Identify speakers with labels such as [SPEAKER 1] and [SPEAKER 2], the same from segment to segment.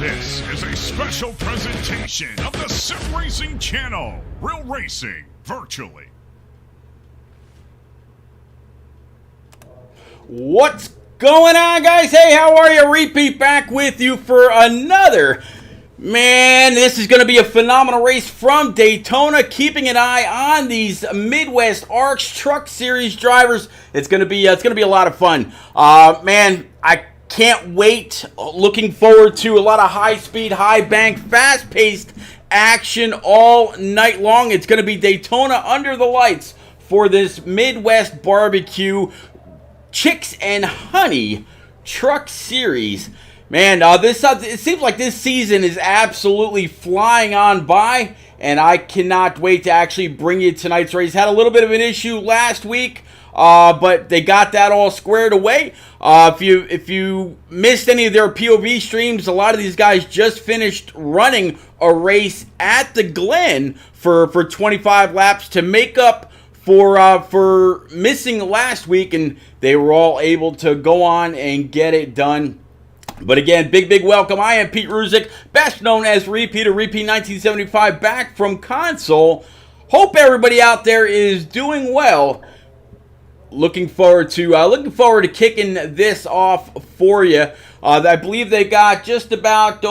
[SPEAKER 1] This is a special presentation of the Sim Racing Channel. Real racing, virtually.
[SPEAKER 2] What's going on, guys? Hey, how are you? Repeat back with you for another. Man, this is going to be a phenomenal race from Daytona. Keeping an eye on these Midwest ARCS Truck Series drivers. It's going to be a lot of fun. Man, I can't wait. Looking forward to a lot of high-speed, high-bank, fast-paced action all night long. It's going to be Daytona under the lights for this Midwest Barbecue Chicks and Honey Truck Series. Man, it seems like this season is absolutely flying on by, and I cannot wait to actually bring you tonight's race. Had a little bit of an issue last week, but they got that all squared away. If you missed any of their POV streams, a lot of these guys just finished running a race at the Glen for 25 laps to make up for missing last week, and they were all able to go on and get it done. But again, big welcome. I am Pete Ruzick, best known as Repeat 1975, back from console. Hope everybody out there is doing well. Looking forward to kicking this off for you. I believe they got just about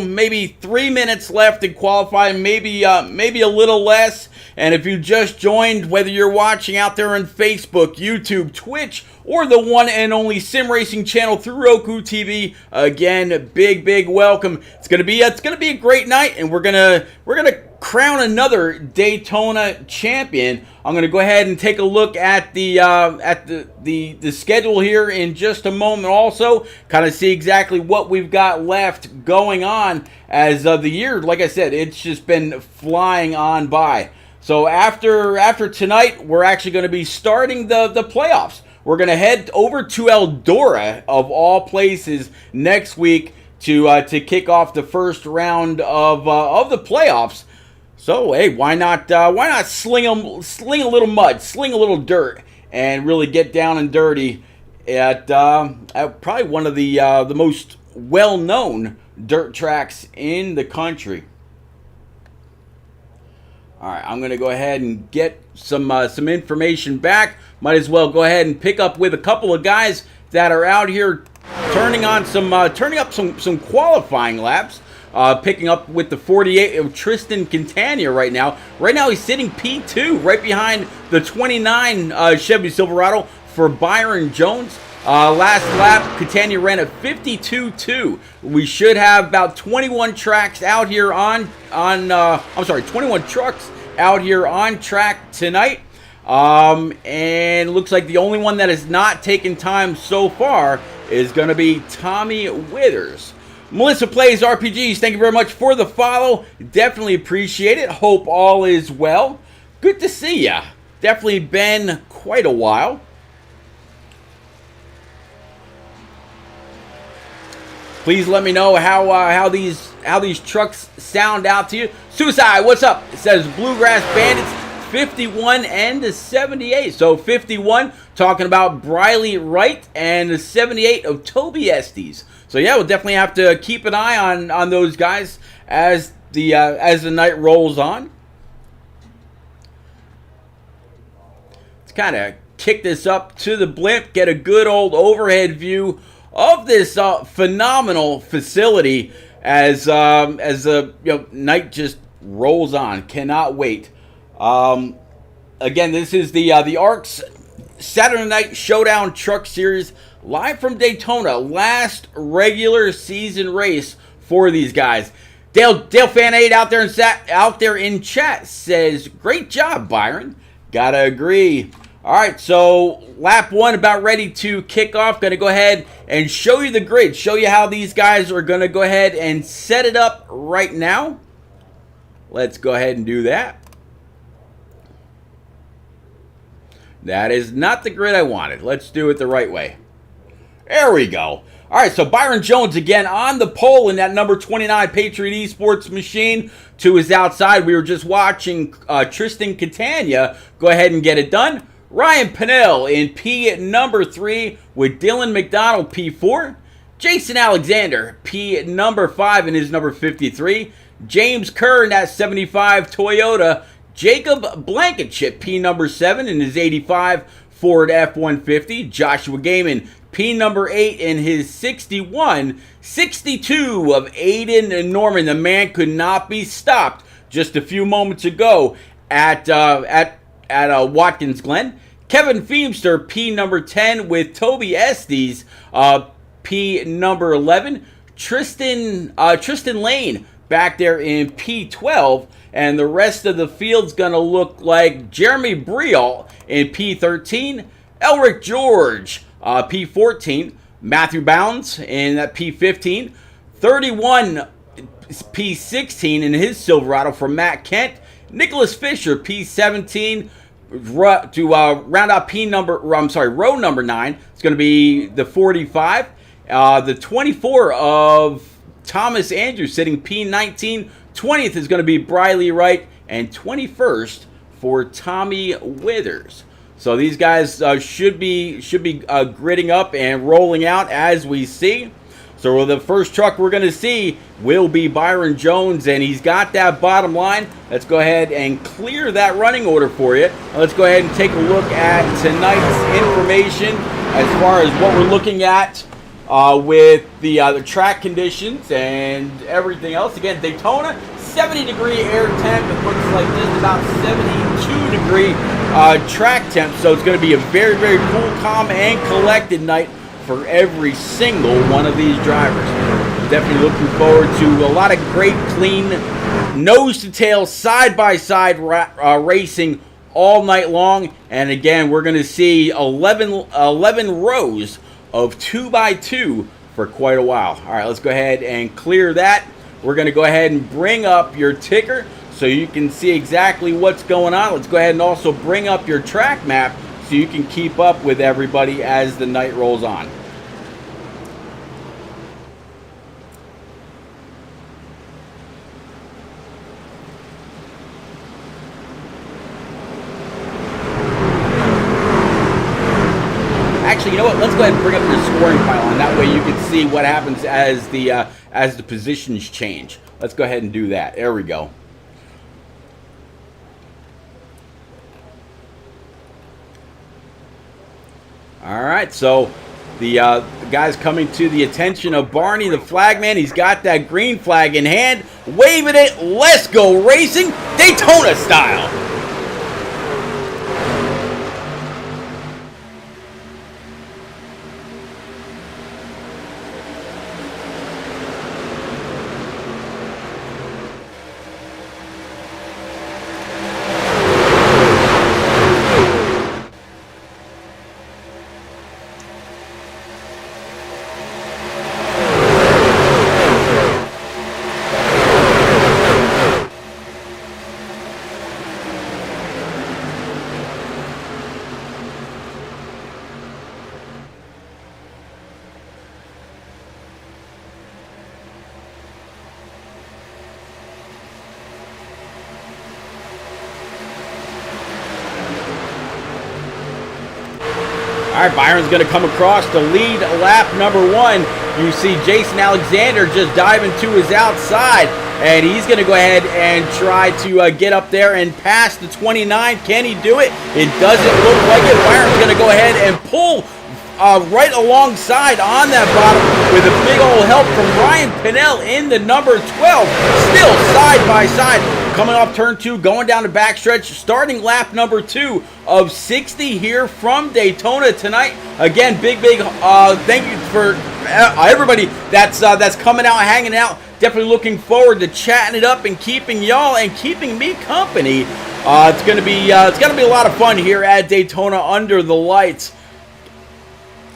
[SPEAKER 2] maybe 3 minutes left in qualifying, maybe a little less. And if you just joined, whether you're watching out there on Facebook, YouTube, Twitch, or the one and only Sim Racing channel through Roku TV, again, big welcome. It's gonna be a great night, and we're gonna crown another Daytona champion. I'm gonna go ahead and take a look at the schedule here in just a moment. Also, kind of see exactly what we've got left going on as the year. Like I said, it's just been flying on by. So after tonight, we're actually going to be starting the playoffs. We're going to head over to Eldora, of all places, next week to kick off the first round of the playoffs. So hey, why not sling a little mud, sling a little dirt, and really get down and dirty at probably one of the most well-known dirt tracks in the country. All right, I'm going to go ahead and get some information back. Might as well go ahead and pick up with a couple of guys that are out here turning up some qualifying laps. Picking up with the 48 of Tristan Catania right now. Right now he's sitting P2 right behind the 29 Chevy Silverado for Byron Jones. Last lap, Catania ran a 52.2. We should have about 21 tracks out here 21 trucks out here on track tonight. And looks like the only one that has not taken time so far is going to be Tommy Withers. Melissa Plays RPGs, thank you very much for the follow. Definitely appreciate it. Hope all is well. Good to see ya. Definitely been quite a while. Please let me know how these trucks sound out to you. Suicide, what's up? It says Bluegrass Bandits 51 and the 78. So 51 talking about Briley Wright, and the 78 of Toby Estes. So yeah, we'll definitely have to keep an eye on those guys as the night rolls on. Let's kind of kick this up to the blimp, get a good old overhead view of this phenomenal facility as the night just rolls on. Cannot wait. Again, this is the ARCS Saturday Night Showdown Truck Series live from Daytona. Last regular season race for these guys. Dale Fan 8 out there in chat says, "Great job, Byron." Gotta agree. All right, so lap one about ready to kick off. Going to go ahead and show you the grid. Show you how these guys are going to go ahead and set it up right now. Let's go ahead and do that. That is not the grid I wanted. Let's do it the right way. There we go. All right, so Byron Jones again on the pole in that number 29 Patriot Esports machine. To his outside, we were just watching Tristan Catania go ahead and get it done. Ryan Pinnell in P number 3 with Dylan Mcdonald P4. Jason Alexander, P number 5 in his number 53. James Kerr in that 75 Toyota. Jacob Blankenship, P number 7 in his 85 Ford F-150. Joshua Gaiman, P number 8 in his 61. 62 of Aidan Norman. The man could not be stopped just a few moments ago at Watkins Glen. Kevin Feemster, P number 10 with Toby Estes, P number 11. Tristan Lane back there in P12. And the rest of the field's going to look like Jeremy Brial in P13. Elric George, P14. Matthew Bounds in that P15. 31 P16 in his Silverado for Matt Kent. Nicholas Fisher, P17. To round out row number 9, it's going to be the 45. The 24 of Thomas Andrews sitting P19. 20th is going to be Briley Wright, and 21st for Tommy Withers. So these guys should be gritting up and rolling out as we see. So the first truck we're going to see will be Byron Jones, and he's got that bottom line. Let's go ahead and clear that running order for you. Let's go ahead and take a look at tonight's information as far as what we're looking at with the track conditions and everything else. Again, Daytona, 70-degree air temp. It looks like just about 72-degree track temp. So it's going to be a very, very cool, calm, and collected night for every single one of these drivers. Definitely looking forward to a lot of great, clean, nose-to-tail, side-by-side racing all night long. And again, we're going to see 11 rows of 2x2 for quite a while. All right, let's go ahead and clear that. We're going to go ahead and bring up your ticker so you can see exactly what's going on. Let's go ahead and also bring up your track map so you can keep up with everybody as the night rolls on. Actually, you know what? Let's go ahead and bring up your scoring pile, and that way you can see what happens as the positions change. Let's go ahead and do that. There we go. All right, so the guy's coming to the attention of Barney, the flagman. He's got that green flag in hand, waving it. Let's go racing, Daytona style. All right, Byron's going to come across to lead lap number 1. You see Jason Alexander just diving to his outside, and he's going to go ahead and try to get up there and pass the 29. Can he do it? It doesn't look like it. Byron's going to go ahead and pull right alongside on that bottom with a big old help from Ryan Pinnell in the number 12. Still side by side. Coming off turn 2, going down the backstretch, starting lap number 2 of 60 here from Daytona tonight. Again, big thank you for everybody that's coming out, hanging out. Definitely looking forward to chatting it up and keeping y'all and keeping me company. It's gonna be a lot of fun here at Daytona under the lights.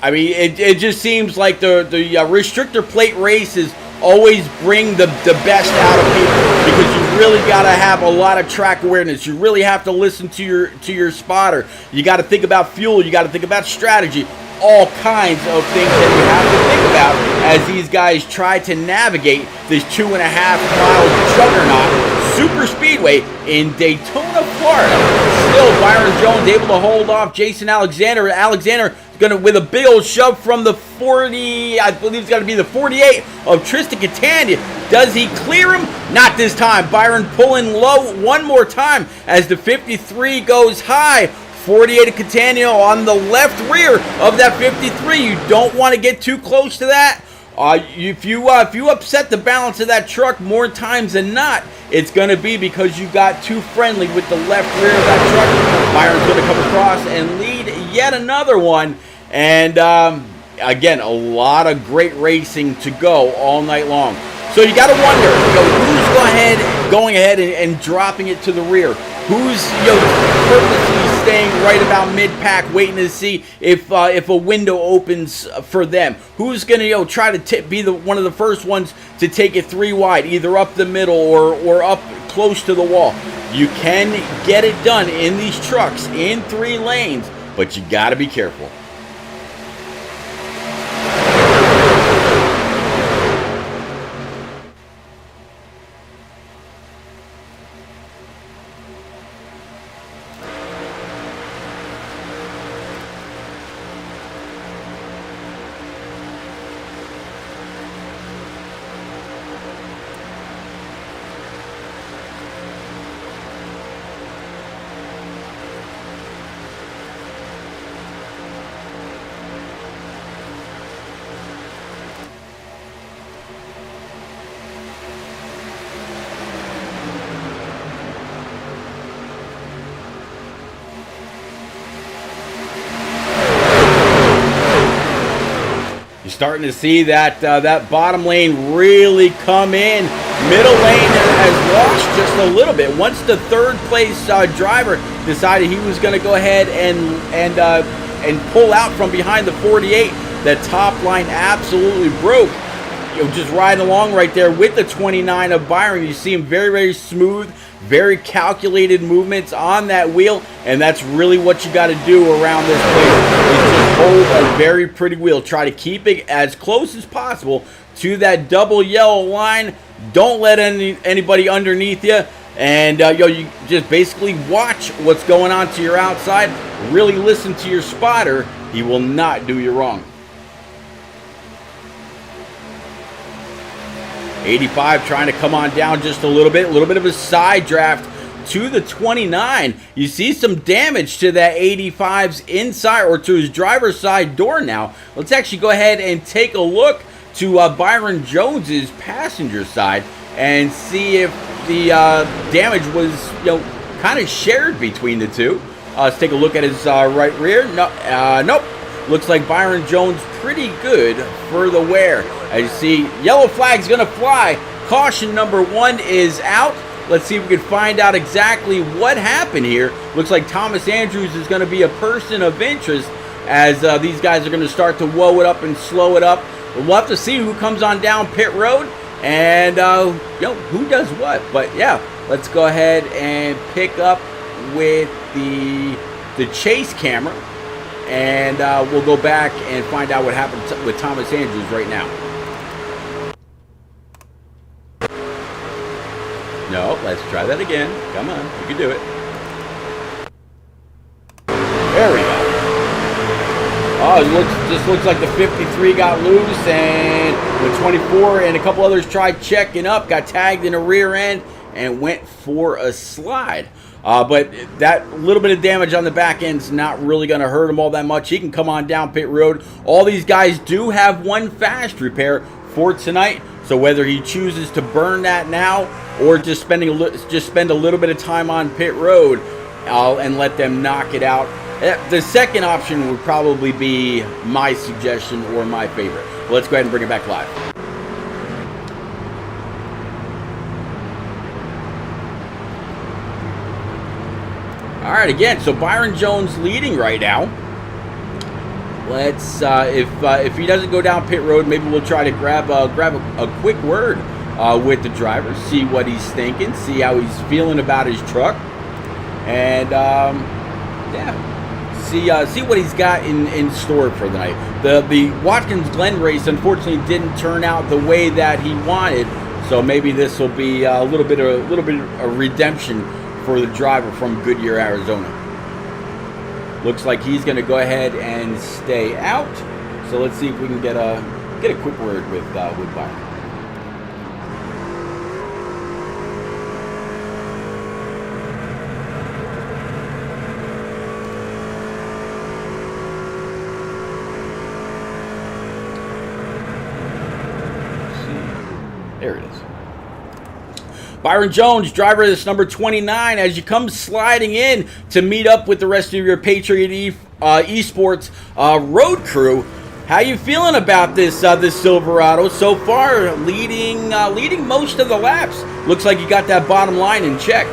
[SPEAKER 2] I mean, it just seems like the restrictor plate races always bring the best out of people, because you really got to have a lot of track awareness. You really have to listen to your spotter. You got to think about fuel. You got to think about strategy. All kinds of things that you have to think about as these guys try to navigate this 2.5-mile juggernaut super speedway in Daytona, Florida. still, Byron Jones able to hold off Jason Alexander. Alexander gonna with a big old shove from the 40, I believe it's gonna be the 48 of Tristan Catania. Does he clear him? Not this time. Byron pulling low one more time as the 53 goes high. 48 of Catania on the left rear of that 53. You don't want to get too close to that. If you upset the balance of that truck more times than not, it's going to be because you got too friendly with the left rear of that truck. Byron's going to come across and lead yet another one. And again, a lot of great racing to go all night long. So you got to wonder, who's going ahead and dropping it to the rear? Who's purposely staying right about mid-pack, waiting to see if a window opens for them? Who's going to try to be one of the first ones to take it 3 wide, either up the middle or up close to the wall? You can get it done in these trucks in 3 lanes, but you got to be careful. Starting to see that that bottom lane really come in. Middle lane has lost just a little bit. Once the third place driver decided he was going to go ahead and pull out from behind the 48, the top line absolutely broke. Just riding along right there with the 29 of Byron. You see him very, very smooth, very calculated movements on that wheel, and that's really what you got to do around this place. Is just hold a very pretty wheel. Try to keep it as close as possible to that double yellow line. Don't let anybody underneath you, and you just basically watch what's going on to your outside. Really listen to your spotter. He will not do you wrong. 85 trying to come on down just a little bit of a side draft to the 29. You see some damage to that 85's inside, or to his driver's side door now. Let's actually go ahead and take a look to Byron Jones's passenger side and see if the damage was kind of shared between the two. Let's take a look at his right rear. Nope. Looks like Byron Jones pretty good for the wear. As you see, yellow flag's going to fly. Caution number 1 is out. Let's see if we can find out exactly what happened here. Looks like Thomas Andrews is going to be a person of interest as these guys are going to start to whoa it up and slow it up. We'll have to see who comes on down pit road and who does what. But yeah, let's go ahead and pick up with the chase camera. And we'll go back and find out what happened with Thomas Andrews right now. No, let's try that again. Come on, you can do it. There we go. Oh, it just looks like the 53 got loose, and the 24 and a couple others tried checking up, got tagged in the rear end, and went for a slide. But that little bit of damage on the back end's not really going to hurt him all that much. He can come on down pit road. All these guys do have one fast repair for tonight. So whether he chooses to burn that now or just spend a little bit of time on pit road and let them knock it out, the second option would probably be my suggestion or my favorite. But let's go ahead and bring it back live. All right, again, so Byron Jones leading right now. Let's if he doesn't go down pit road, maybe we'll try to grab a quick word with the driver, see what he's thinking, see how he's feeling about his truck, and see what he's got in store for the night. The Watkins Glen race unfortunately didn't turn out the way that he wanted, so maybe this will be a little bit of redemption for the driver from Goodyear, Arizona. Looks like he's going to go ahead and stay out. So let's see if we can get a quick word with Byron. There it is. Byron Jones, driver of this number 29, as you come sliding in to meet up with the rest of your Patriot Esports road crew. How you feeling about this Silverado so far? Leading most of the laps. Looks like you got that bottom line in check.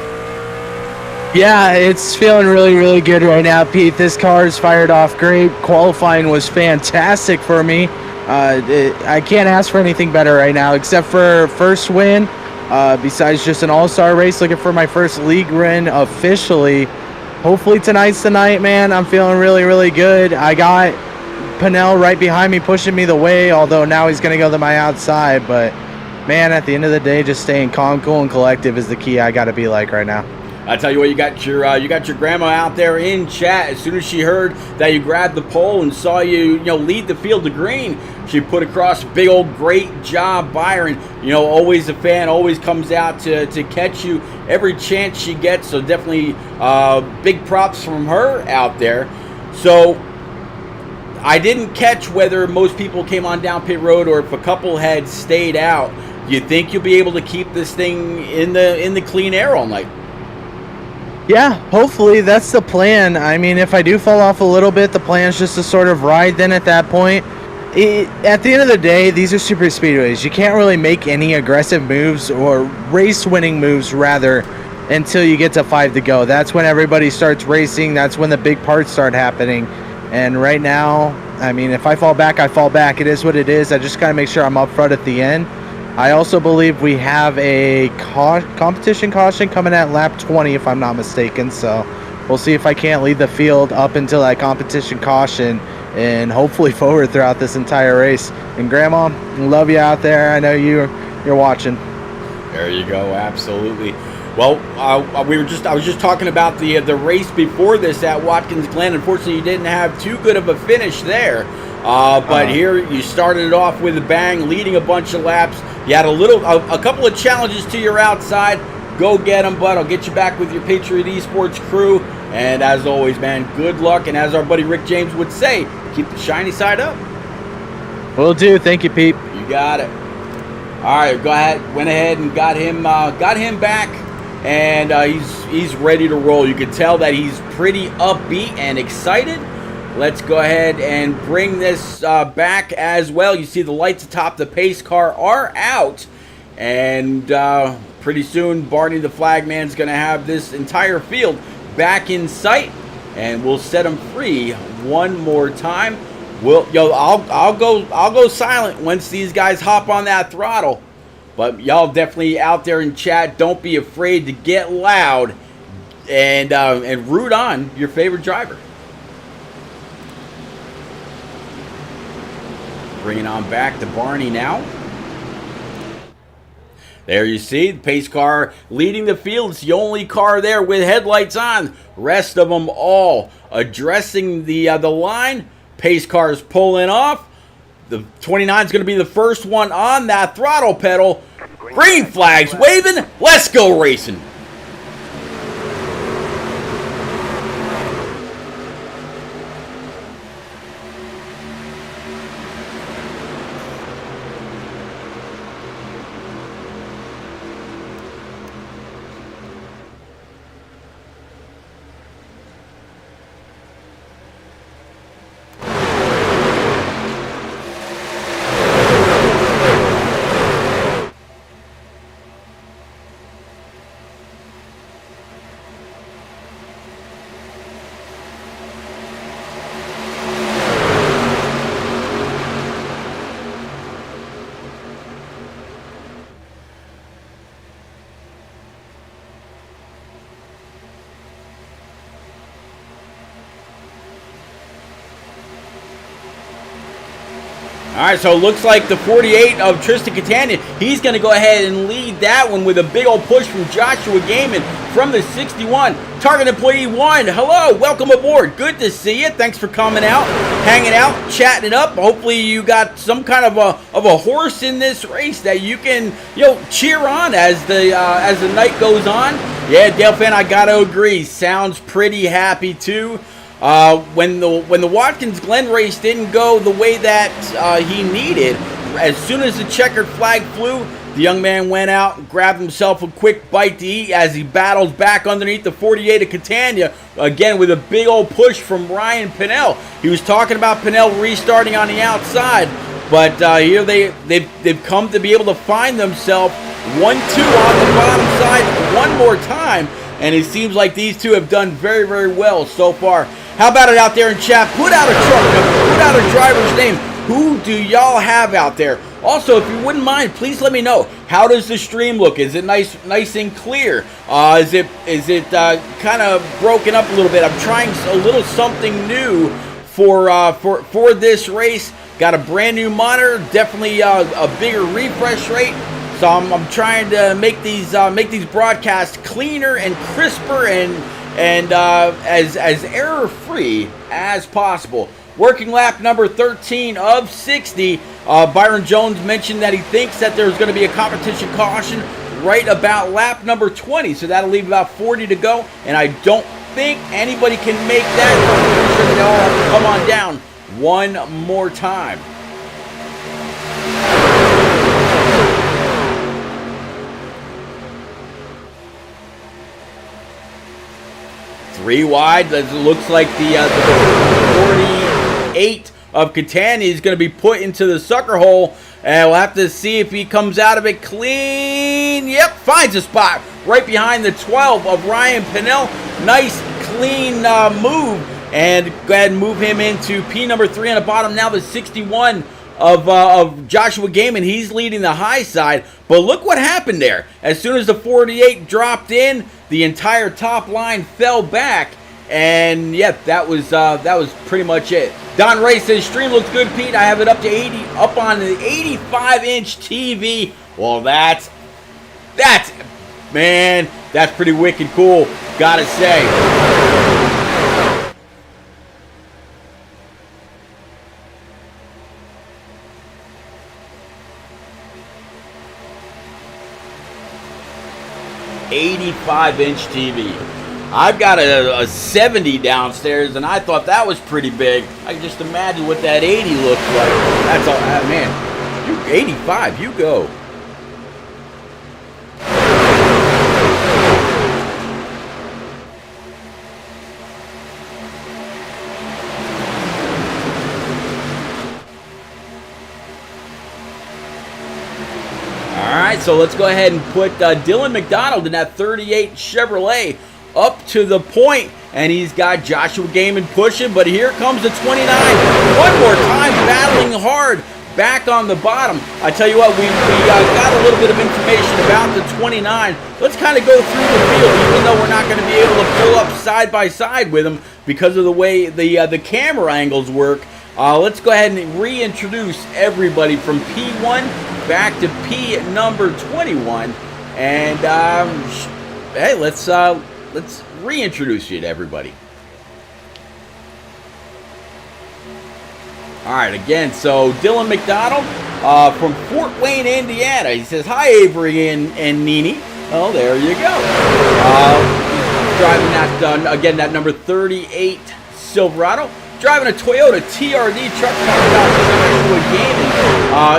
[SPEAKER 3] Yeah, it's feeling really, really good right now, Pete. This car's fired off great. Qualifying was fantastic for me. I can't ask for anything better right now, except for first win. Besides just an all-star race, looking for my first league win officially. Hopefully tonight's the night, man. I'm feeling really, really good. I got Pinnell right behind me, pushing me the way, although now he's going to go to my outside. But, man, at the end of the day, just staying calm, cool, and collective is the key I got to be like right now.
[SPEAKER 2] I tell you what, you got your grandma out there in chat. As soon as she heard that you grabbed the pole and saw you lead the field to green, she put across a big old great job, Byron. Always a fan, always comes out to catch you every chance she gets. So definitely big props from her out there. So I didn't catch whether most people came on down pit road or if a couple had stayed out. Do you think you'll be able to keep this thing in the clean air all night?
[SPEAKER 3] Yeah, hopefully that's the plan. I mean, if I do fall off a little bit, the plan is just to sort of ride then at that point. At the end of the day, these are super speedways. You can't really make any aggressive moves or race-winning moves, rather, until you get to 5 to go. That's when everybody starts racing. That's when the big parts start happening. And right now, I mean, if I fall back, I fall back. It is what it is. I just got to make sure I'm up front at the end. I also believe we have a competition caution coming at lap 20, if I'm not mistaken. So we'll see if I can't lead the field up until that competition caution and hopefully forward throughout this entire race. And Grandma, love you out there. I know you're watching.
[SPEAKER 2] There you go. Absolutely. Well, I was just talking about the race before this at Watkins Glen. Unfortunately, you didn't have too good of a finish there. But here you started it off with a bang, leading a bunch of laps. You had a couple of challenges to your outside. Go get them, bud. I'll get you back with your Patriot Esports crew. And as always, man, good luck. And as our buddy Rick James would say, keep the shiny side up.
[SPEAKER 3] Will do. Thank you, Pete.
[SPEAKER 2] You got it. All right, went ahead and got him back, and he's ready to roll. You can tell that he's pretty upbeat and excited. Let's go ahead and bring this back as well. You see the lights atop the pace car are out. And pretty soon, Barney the Flagman is going to have this entire field back in sight. And we'll set them free one more time. I'll go silent once these guys hop on that throttle. But y'all definitely out there in chat, don't be afraid to get loud and root on your favorite driver. Bringing on back to Barney now. There you see the pace car leading the field. It's the only car there with headlights on. Rest of them all addressing the line. Pace car is pulling off. The 29 is going to be the first one on that throttle pedal. Green flags waving. Let's go racing. All right, so it looks like the 48 of Tristan Catania, he's going to go ahead and lead that one with a big old push from Joshua Gaiman from the 61. Target Employee 1, hello, welcome aboard. Good to see you. Thanks for coming out, hanging out, chatting it up. Hopefully you got some kind of a horse in this race that you can, cheer on as the night goes on. Yeah, Dale fan, I got to agree. Sounds pretty happy too. When the Watkins Glen race didn't go the way that he needed, as soon as the checkered flag flew, the young man went out and grabbed himself a quick bite to eat as he battles back underneath the 48 of Catania, again with a big old push from Ryan Pinnell. He was talking about Pinnell restarting on the outside, but here they've come to be able to find themselves 1-2 on the bottom side one more time, and it seems like these two have done very, very well so far. How about it out there in chat? Put out a truck number, put out a driver's name. Who do y'all have out there? Also, if you wouldn't mind, please let me know. How does the stream look? Is it nice and clear? Is it kind of broken up a little bit? I'm trying a little something new for this race. Got a brand new monitor, definitely a bigger refresh rate. So I'm trying to make these broadcasts cleaner and crisper and as error-free as possible. Working lap number 13 of 60. Byron Jones mentioned that he thinks that there's going to be a competition caution right about lap number 20. So that'll leave about 40 to go. And I don't think anybody can make that. I'm sure they all have to come on down one more time. Three wide. It looks like the 48 of Catania is going to be put into the sucker hole, and we'll have to see if he comes out of it clean. Yep, finds a spot right behind the 12 of Ryan Pinnell. Nice, clean move, and go ahead and move him into P number 3 on the bottom. Now the 61 of Joshua Gaiman. He's leading the high side, but look what happened there. As soon as the 48 dropped in, the entire top line fell back, and yep, that was pretty much it. Don Ray says stream looks good, Pete. I have it up to 80, up on the 85-inch TV. Well, that's man, that's pretty wicked cool, gotta say. $85-inch TV. I've got a 70 downstairs, and I thought that was pretty big. I can just imagine what that 80 looks like. That's all, man. You 85, you go. Alright, so let's go ahead and put Dylan Mcdonald in that 38 Chevrolet up to the point, and he's got Joshua Gaiman pushing, but here comes the 29. One more time, battling hard back on the bottom. I tell you what, we got a little bit of information about the 29. Let's kind of go through the field, even though we're not going to be able to pull up side by side with him because of the way the camera angles work. Let's go ahead and reintroduce everybody from P1 back to P number 21, and hey, let's reintroduce you to everybody. All right, again, so Dylan McDonald from Fort Wayne, Indiana. He says, hi, Avery and Nini. Oh, there you go. Driving that, again, that number 38 Silverado. Driving a Toyota TRD truck,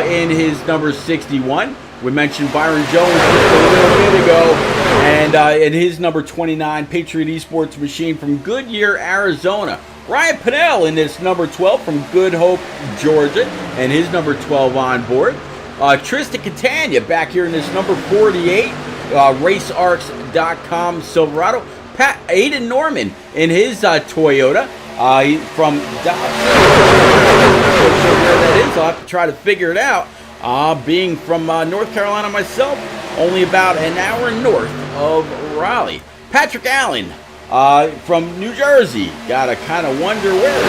[SPEAKER 2] in his number 61. We mentioned Byron Jones just a little bit ago, and in his number 29, Patriot Esports Machine from Goodyear, Arizona. Ryan Pinnell in this number 12 from Good Hope, Georgia, and his number 12 on board. Tristan Catania back here in this number 48, RaceArcs.com Silverado. Aidan Norman in his Toyota. From where that is, I'll have to try to figure it out. Being from North Carolina myself, only about an hour north of Raleigh. Patrick Allen from New Jersey. Gotta kind of wonder where.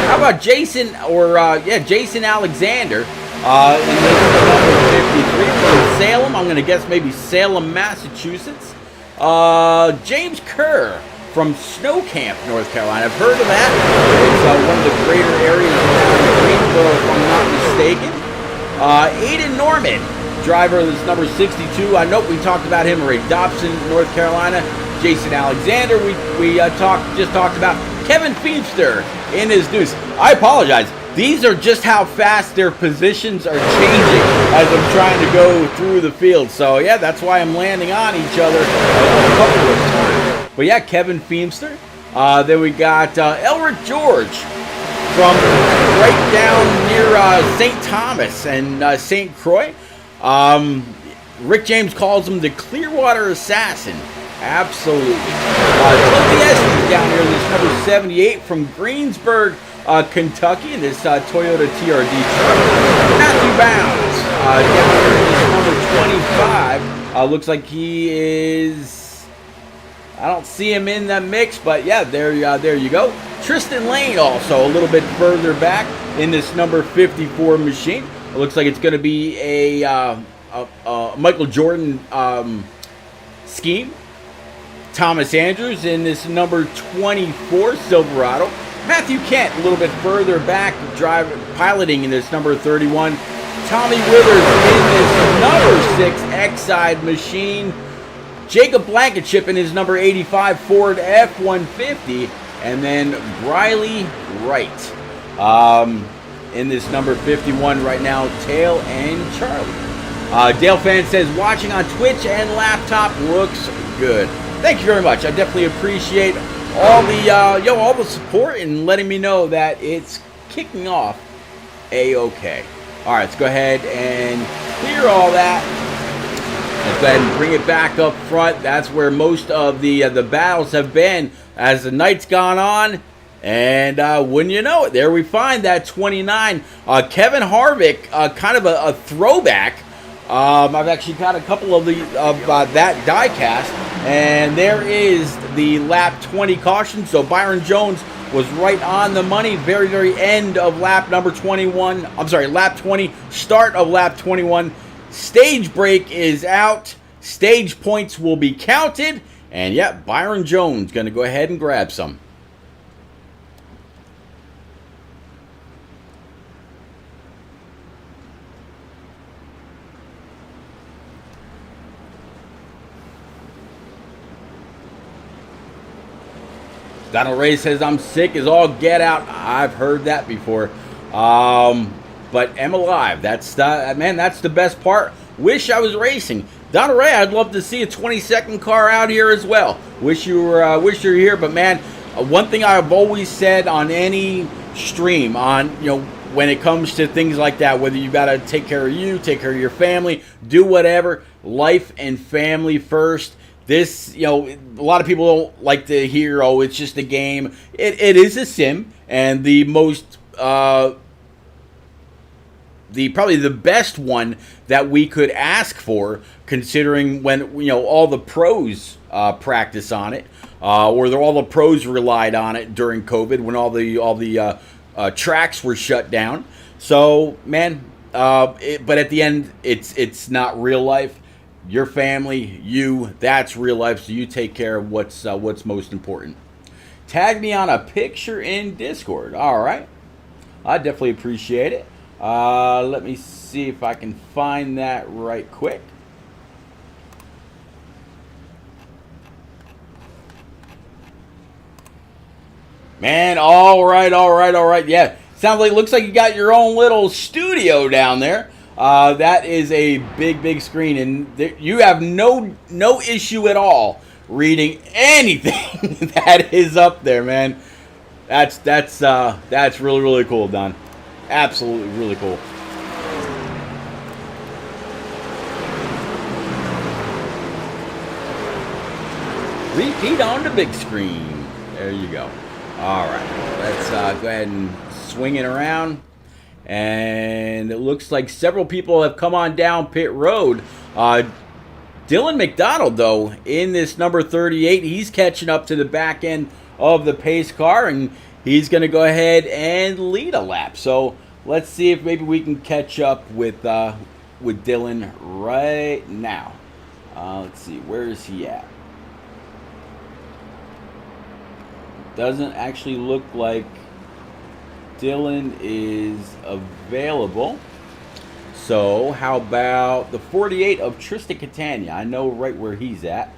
[SPEAKER 2] How about Jason, or Jason Alexander in this number 53 from Salem? I'm going to guess maybe Salem, Massachusetts. James Kerr from Snow Camp, North Carolina. I've heard of that. It's one of the greater areas around Greensboro, if I'm not mistaken. Aidan Norman, driver of this number 62. I know we talked about him. Ray Dobson, North Carolina. Jason Alexander, we just talked about. Kevin Feemster in his deuce. I apologize. These are just how fast their positions are changing as I'm trying to go through the field. So, yeah, that's why I'm landing on each other a couple of times. But, yeah, Kevin Feemster. Then we got Elric George from right down near St. Thomas and St. Croix. Rick James calls him the Clearwater Assassin. Absolutely. Toby Estes down here, this number 78 from Greensburg, Kentucky, in this Toyota TRD truck. Matthew Bounds down here in this number 25. Looks like he is... I don't see him in that mix, but yeah, there you go. Tristan Lane also a little bit further back in this number 54 machine. It looks like it's going to be a Michael Jordan scheme. Thomas Andrews in this number 24 Silverado. Matthew Kent a little bit further back, piloting in this number 31. Tommy Withers in this number 6 Exide machine. Jacob Blankenship in his number 85 Ford F-150. And then Briley Wright in this number 51 right now, Tail and Charlie. Dale Fan says, watching on Twitch and laptop looks good. Thank you very much. I definitely appreciate all the support and letting me know that it's kicking off A-okay. All right, let's go ahead and clear all that. Let's go ahead and bring it back up front. That's where most of the battles have been as the night's gone on. And wouldn't you know it, there we find that 29. Kevin Harvick, kind of a throwback. I've actually got a couple of that die cast, and there is the lap 20 caution. So Byron Jones was right on the money, very, very end of lap number 21. I'm sorry, lap 20, start of lap 21. Stage break is out. Stage points will be counted, and yeah, Byron Jones going to go ahead and grab some. Donald Ray says, I'm sick as all get out. I've heard that before. But am alive. That's the best part. Wish I was racing. Donald Ray, I'd love to see a 22nd car out here as well. Wish you were here. But man, one thing I've always said on any stream, when it comes to things like that, whether you got to take care of you, take care of your family, do whatever, life and family first. This, a lot of people don't like to hear, oh, it's just a game. It is a sim, and the most, probably the best one that we could ask for, considering when, all the pros practice on it, or all the pros relied on it during COVID when all the tracks were shut down. So, man, but at the end, it's not real life. Your family, that's real life, so you take care of what's most important. Tag me on a picture in Discord. All right. I definitely appreciate it. Let me see if I can find that right quick. Man, all right. Yeah, looks like you got your own little studio down there. That is a big screen, and you have no issue at all reading anything that is up there, man. That's really cool, Don. Absolutely really cool. Repeat on the big screen. There you go. All right, let's go ahead and swing it around. And it looks like several people have come on down pit road. Dylan Mcdonald, though, in this number 38, he's catching up to the back end of the pace car, and he's going to go ahead and lead a lap. So let's see if maybe we can catch up with Dylan right now. Let's see, where is he at? Doesn't actually look like Dylan is available. So how about the 48 of Tristan Catania? I know right where he's at.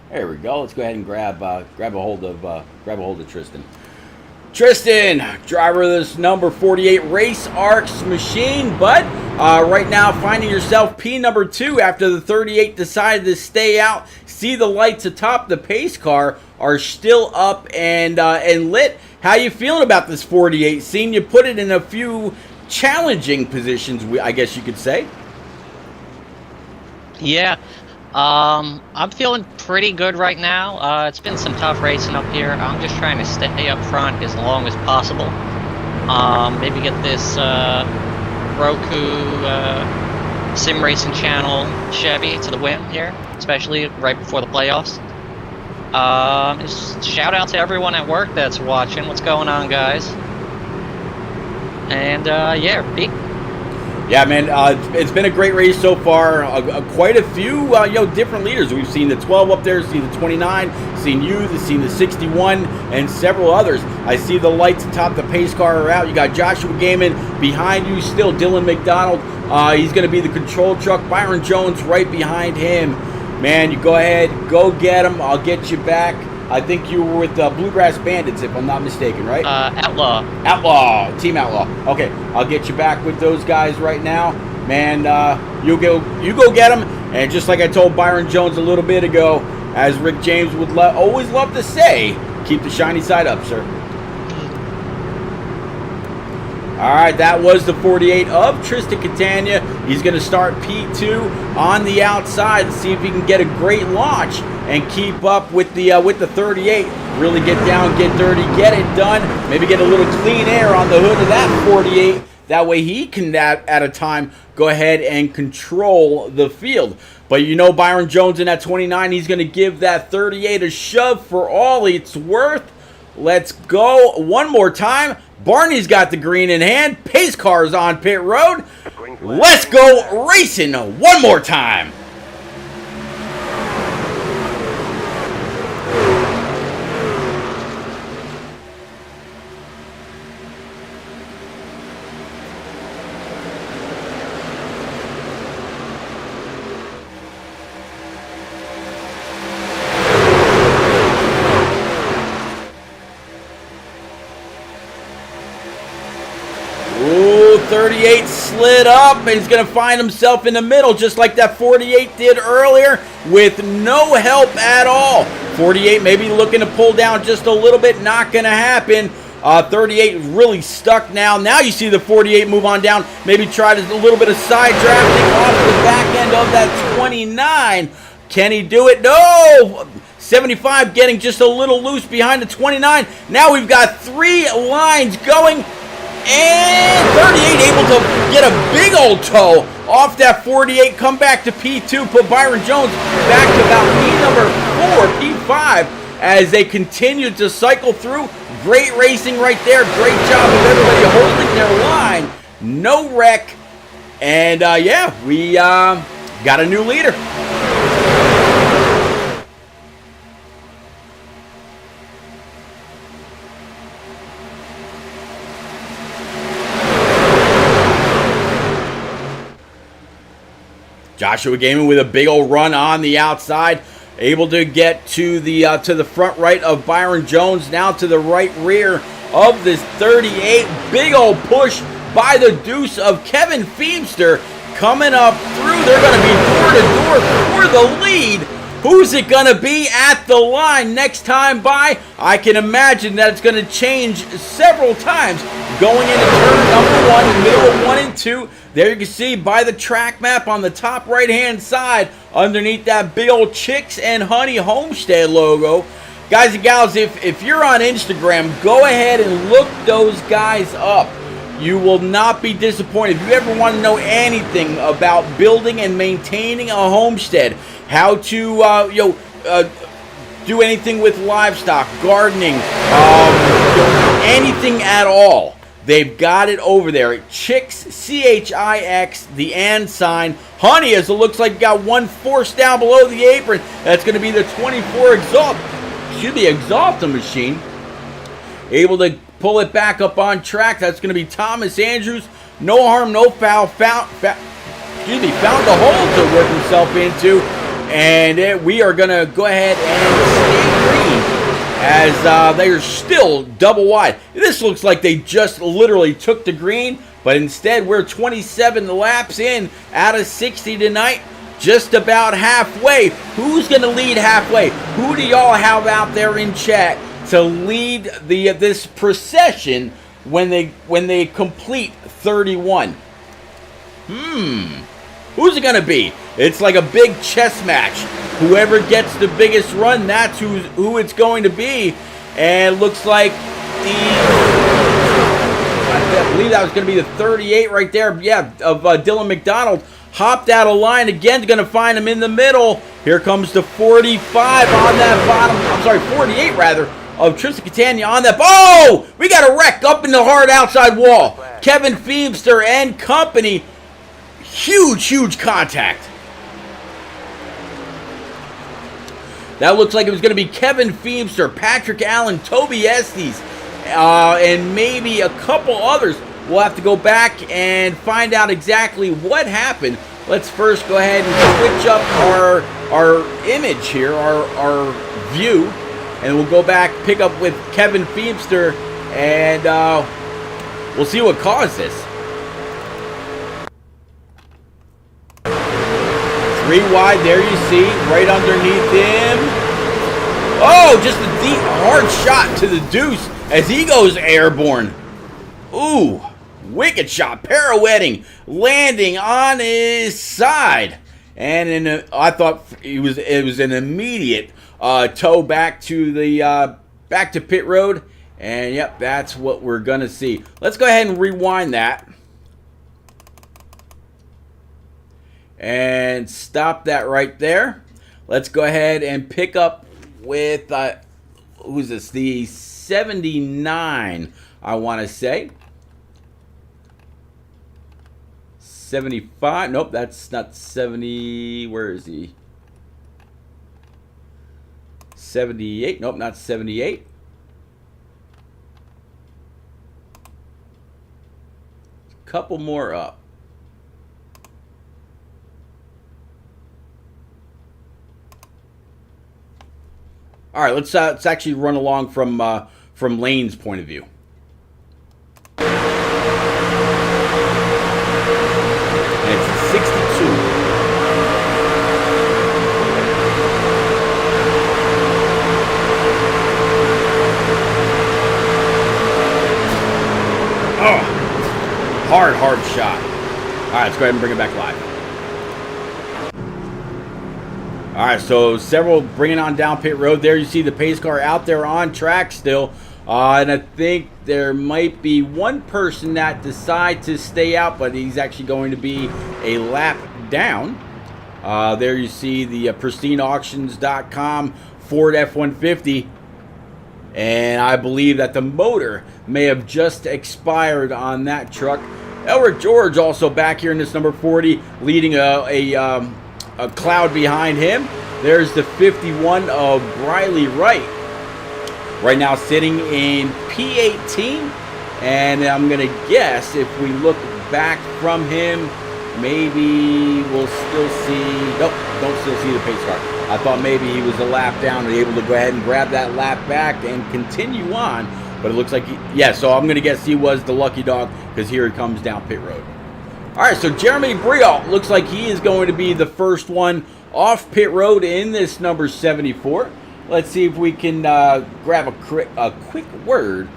[SPEAKER 2] There we go. Let's go ahead and grab a hold of Tristan. Tristan, driver of this number 48 race ARCS machine, but right now finding yourself P number 2 after the 38 decided to stay out. See the lights atop the pace car are still up and lit. How you feeling about this 48? Seeing you put it in a few challenging positions, I guess you could say.
[SPEAKER 4] Yeah, I'm feeling pretty good right now. It's been some tough racing up here. I'm just trying to stay up front as long as possible. Maybe get this Roku sim racing channel Chevy to the win here, especially right before the playoffs. Just shout out to everyone at work that's watching. What's going on, guys? And yeah, Pete.
[SPEAKER 2] Yeah, man, it's been a great race so far. Quite a few, different leaders. We've seen the 12 up there, seen the 29, seen you, seen the 61, and several others. I see the lights atop the pace car are out. You got Joshua Gaiman behind you still, Dylan Mcdonald. He's going to be the control truck. Byron Jones right behind him. Man, you go ahead, go get him. I'll get you back. I think you were with Bluegrass Bandits, if I'm not mistaken, right?
[SPEAKER 4] Outlaw.
[SPEAKER 2] Team Outlaw. Okay, I'll get you back with those guys right now. Man, you go get them. And just like I told Byron Jones a little bit ago, as Rick James would always love to say, keep the shiny side up, sir. All right, that was the 48 of Tristan Catania. He's going to start P2 on the outside and see if he can get a great launch and keep up with the 38. Really get down, get dirty, get it done. Maybe get a little clean air on the hood of that 48. That way he can, at a time, go ahead and control the field. But you know Byron Jones in that 29, he's going to give that 38 a shove for all it's worth. Let's go one more time. Barney's got the green in hand. Pace car's on pit road. Let's go racing one more time. Ooh, 38 slid up, and he's going to find himself in the middle, just like that 48 did earlier, with no help at all. 48 maybe looking to pull down just a little bit, not going to happen. 38 really stuck now. Now you see the 48 move on down, maybe try a little bit of side drafting off the back end of that 29. Can he do it? No! 75 getting just a little loose behind the 29. Now we've got 3 lines going. And 38 able to get a big old toe off that 48, come back to P2, put Byron Jones back to about P number 4, P5, as they continue to cycle through. Great racing right there. Great job of everybody holding their line. No wreck. And yeah, we got a new leader. Joshua Gaiman with a big old run on the outside, able to get to the front right of Byron Jones, now to the right rear of this 38. Big old push by the deuce of Kevin Feemster coming up through. They're going to be door to door for the lead. Who's it going to be at the line next time by? I can imagine that it's going to change several times going into turn number 1, middle of 1 and 2. There you can see by the track map on the top right-hand side, underneath that big old Chicks and Honey Homestead logo. Guys and gals, if you're on Instagram, go ahead and look those guys up. You will not be disappointed. If you ever want to know anything about building and maintaining a homestead, how to do anything with livestock, gardening, anything at all, they've got it over there. Chix, C-H-I-X, the and sign. Honey, as it looks like, got one force down below the apron. That's going to be the 24 Exalta machine. Able to pull it back up on track. That's going to be Thomas Andrews. No harm, no foul. Found a hole to work himself into. And we are going to go ahead and stay green as they are still double wide. This looks like they just literally took the green, but instead we're 27 laps in out of 60 tonight. Just about halfway. Who's going to lead halfway? Who do y'all have out there in chat to lead this procession when they complete 31? Who's it going to be? It's like a big chess match. Whoever gets the biggest run, that's who it's going to be. And it looks like I believe that was going to be the 38 right there. Yeah, of Dylan Mcdonald. Hopped out of line again, going to find him in the middle. Here comes the 45 on that bottom. I'm sorry, 48 rather, of Tristan Catania on that. Oh! We got a wreck up in the hard outside wall. Kevin Feemster and company. Huge contact. That looks like it was going to be Kevin Feemster, Patrick Allen, Toby Estes, and maybe a couple others. We'll have to go back and find out exactly what happened. Let's first go ahead and switch up our image here, our view, and we'll go back, pick up with Kevin Feemster, and we'll see what caused this. 3 wide, there you see, right underneath him. Oh, just a deep, hard shot to the deuce as he goes airborne. Ooh, wicked shot, pirouetting, landing on his side. And I thought it was an immediate tow back to the back to pit road. And yep, that's what we're gonna see. Let's go ahead and rewind that. And stop that right there. Let's go ahead and pick up with, who's this? The 79, I want to say. 75. Nope, that's not 70. Where is he? 78. Nope, not 78. Couple more up. All right, let's actually run along from Lane's point of view. And it's 62. Oh, hard shot. All right, let's go ahead and bring it back live. All right, so several bringing on down pit road. There you see the pace car out there on track still. And I think there might be one person that decides to stay out, but he's actually going to be a lap down. There you see the pristineauctions.com Ford F-150. And I believe that the motor may have just expired on that truck. Elric George also back here in this number 40, leading a cloud behind him. There's the 51 of Briley Wright. Right now sitting in P18. And I'm going to guess if we look back from him, maybe we'll still see... Nope, don't still see the pace car. I thought maybe he was a lap down and able to go ahead and grab that lap back and continue on. But it looks like... yeah, so I'm going to guess he was the lucky dog because here he comes down pit road. All right, so Jeremy Briault looks like he is going to be the first one off pit road in this number 74. Let's see if we can grab a quick word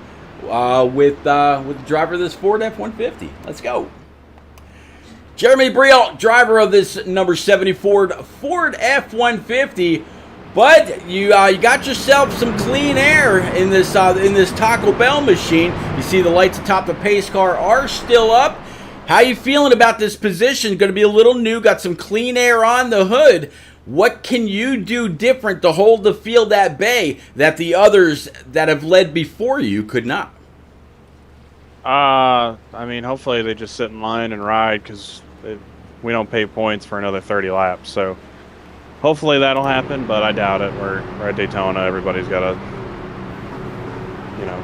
[SPEAKER 2] with the driver of this Ford F-150. Let's go. Jeremy Briault, driver of this number 74 Ford F-150. But you got yourself some clean air in this Taco Bell machine. You see the lights atop the pace car are still up. How you feeling about this position? Going to be a little new. Got some clean air on the hood. What can you do different to hold the field at bay that the others that have led before you could not?
[SPEAKER 5] I mean, hopefully they just sit in line and ride, because we don't pay points for another 30 laps. So hopefully that'll happen, but I doubt it. We're at Daytona. Everybody's got to, you know,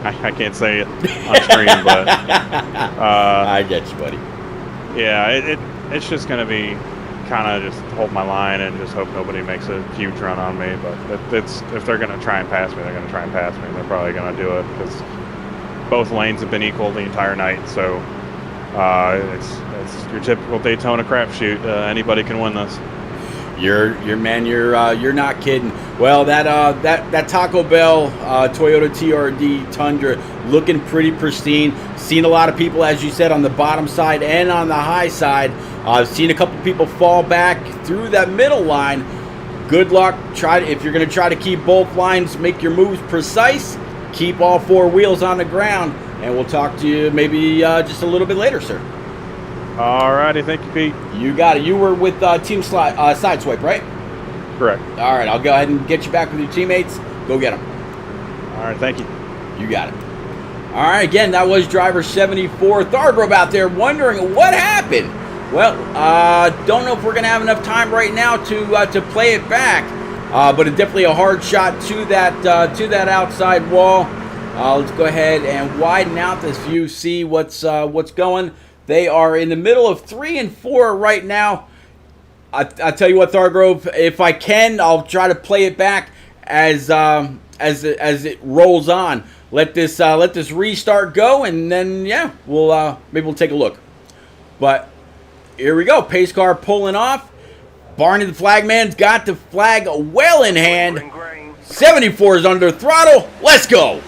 [SPEAKER 5] I can't say it on screen, but
[SPEAKER 2] I get you, buddy.
[SPEAKER 5] Yeah, it's just going to be kind of just hold my line and just hope nobody makes a huge run on me. But if they're going to try and pass me, they're going to try and pass me. They're probably going to do it because both lanes have been equal the entire night. So it's your typical Daytona crapshoot. Anybody can win this.
[SPEAKER 2] You're not kidding. Well, that Taco Bell Toyota TRD Tundra looking pretty pristine. Seen a lot of people, as you said, on the bottom side and on the high side. I've seen a couple people fall back through that middle line. Good luck. If you're going to try to keep both lines, make your moves precise. Keep all four wheels on the ground, and we'll talk to you maybe just a little bit later, sir.
[SPEAKER 5] Alrighty, thank you, Pete.
[SPEAKER 2] You got it. You were with Team Sideswipe, right?
[SPEAKER 5] Correct.
[SPEAKER 2] All right, I'll go ahead and get you back with your teammates. Go get them.
[SPEAKER 5] All right, thank you.
[SPEAKER 2] You got it. All right, again, that was driver 74, Thargrove, out there wondering what happened. Well, don't know if we're going to have enough time right now to play it back, but definitely a hard shot to that outside wall. Let's go ahead and widen out this view, see what's going. They are in the middle of 3 and 4 right now. I tell you what, Thargrove, if I can, I'll try to play it back as it rolls on. Let this restart go, and then yeah, maybe we'll take a look. But here we go. Pace car pulling off. Barney the flagman's got the flag well in hand. 74 is under throttle. Let's go.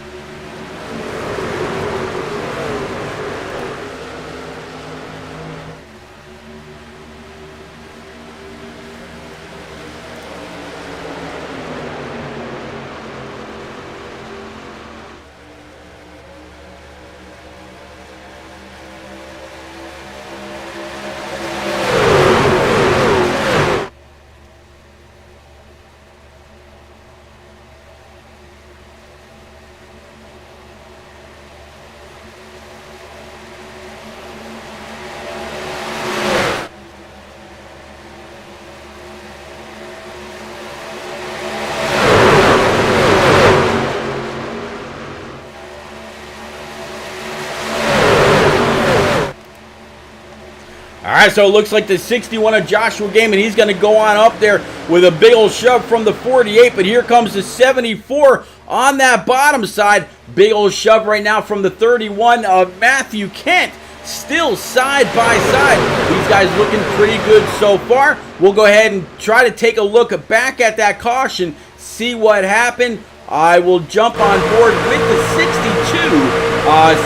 [SPEAKER 2] All right, so it looks like the 61 of Joshua Game, and he's going to go on up there with a big old shove from the 48, but here comes the 74 on that bottom side. Big old shove right now from the 31 of Matthew Kent. Still side by side. These guys looking pretty good so far. We'll go ahead and try to take a look back at that caution, see what happened. I will jump on board with the 62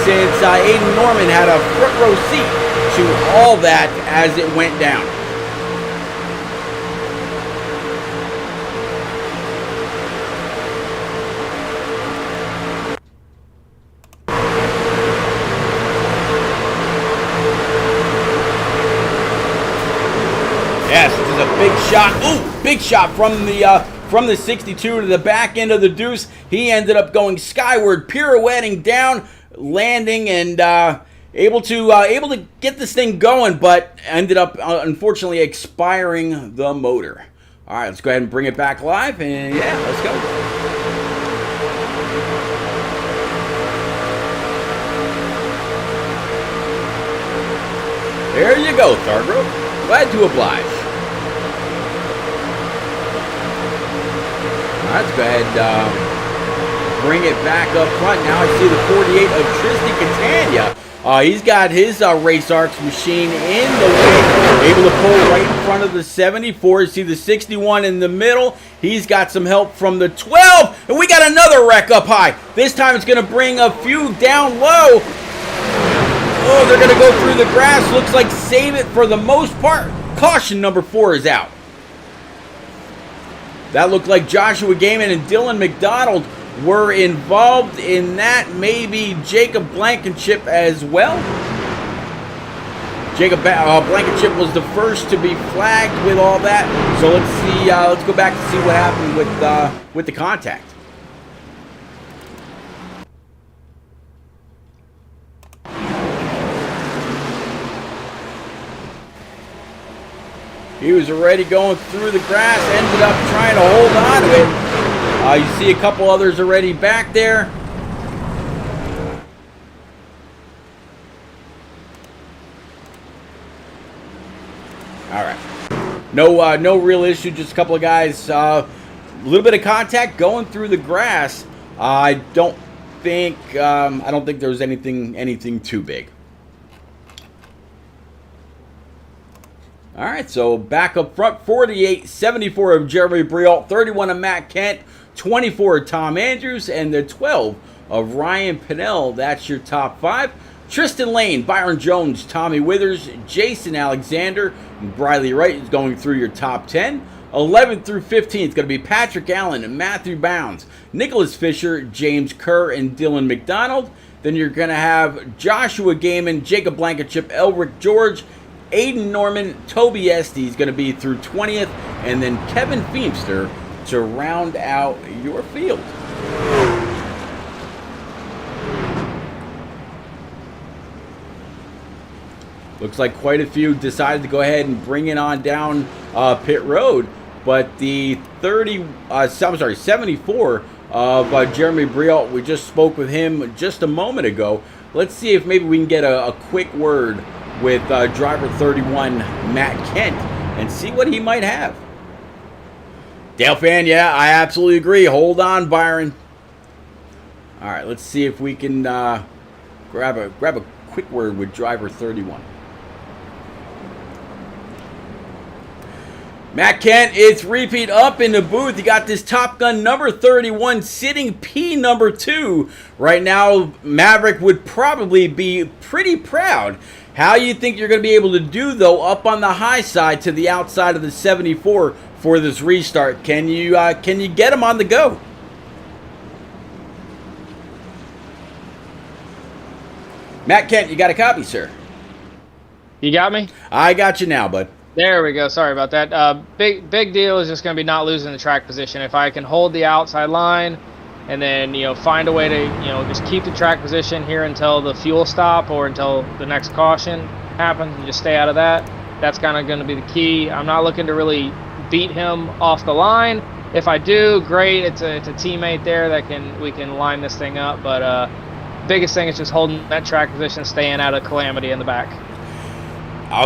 [SPEAKER 2] since Aidan Norman had a front row seat to all that as it went down. Yes, this is a big shot. Ooh, big shot from the 62 to the back end of the deuce. He ended up going skyward, pirouetting down, landing, and able to get this thing going, but ended up unfortunately expiring the motor. All right, let's go ahead and bring it back live, and yeah, let's go. There you go, Thargrove. Glad to oblige. All right, let's go ahead and bring it back up front. Now I see the 48 of Tristan Catania. He's got his race ARCS machine in the way, able to pull right in front of the 74. You see the 61 in the middle. He's got some help from the 12, and we got another wreck up high. This time it's going to bring a few down low. Oh, they're going to go through the grass. Looks like save it for the most part. Caution number 4 is out. That looked like Joshua Gaiman and Dylan Mcdonald were involved in that. Maybe Jacob Blankenship as well. Blankenship was the first to be flagged with all that. So let's see. Let's go back to see what happened with the contact. He was already going through the grass, ended up trying to hold on to it. You see a couple others already back there. All right. No real issue, just a couple of guys. A little bit of contact going through the grass. I don't think there was anything too big. All right, so back up front, 48-74 of Jeremy Briault, 31 of Matt Kent, 24 of Tom Andrews, and the 12 of Ryan Pinnell. That's your top 5. Tristan Lane, Byron Jones, Tommy Withers, Jason Alexander, and Briley Wright is going through your top 10. 11 through 15 is going to be Patrick Allen, Matthew Bounds, Nicholas Fisher, James Kerr, and Dylan McDonald. Then you're going to have Joshua Gaiman, Jacob Blankenship, Elric George, Aidan Norman, Toby Esty is going to be through 20th, and then Kevin Feemster to round out your field. Looks like quite a few decided to go ahead and bring it on down pit road, but the 74 of Jeremy Briault, we just spoke with him just a moment ago. Let's see if maybe we can get a quick word with driver 31, Matt Kent, and see what he might have. Dale fan, yeah, I absolutely agree. Hold on, Byron. All right, let's see if we can grab a quick word with driver 31. Matt Kent, it's repeat up in the booth. You got this Top Gun number 31 sitting P number 2. Right now, Maverick would probably be pretty proud. How you think you're going to be able to do, though, up on the high side to the outside of the 74 for this restart? Can you get him on the go? Matt Kent, you got a copy, sir?
[SPEAKER 6] You got me?
[SPEAKER 2] I got you now, bud.
[SPEAKER 6] There we go. Sorry about that. Big deal is just going to be not losing the track position. If I can hold the outside line and then, find a way to, just keep the track position here until the fuel stop or until the next caution happens and just stay out of that, that's kind of going to be the key. I'm not looking to really beat him off the line. If I do, great. It's a teammate there that we can line this thing up. But biggest thing is just holding that track position, staying out of calamity in the back.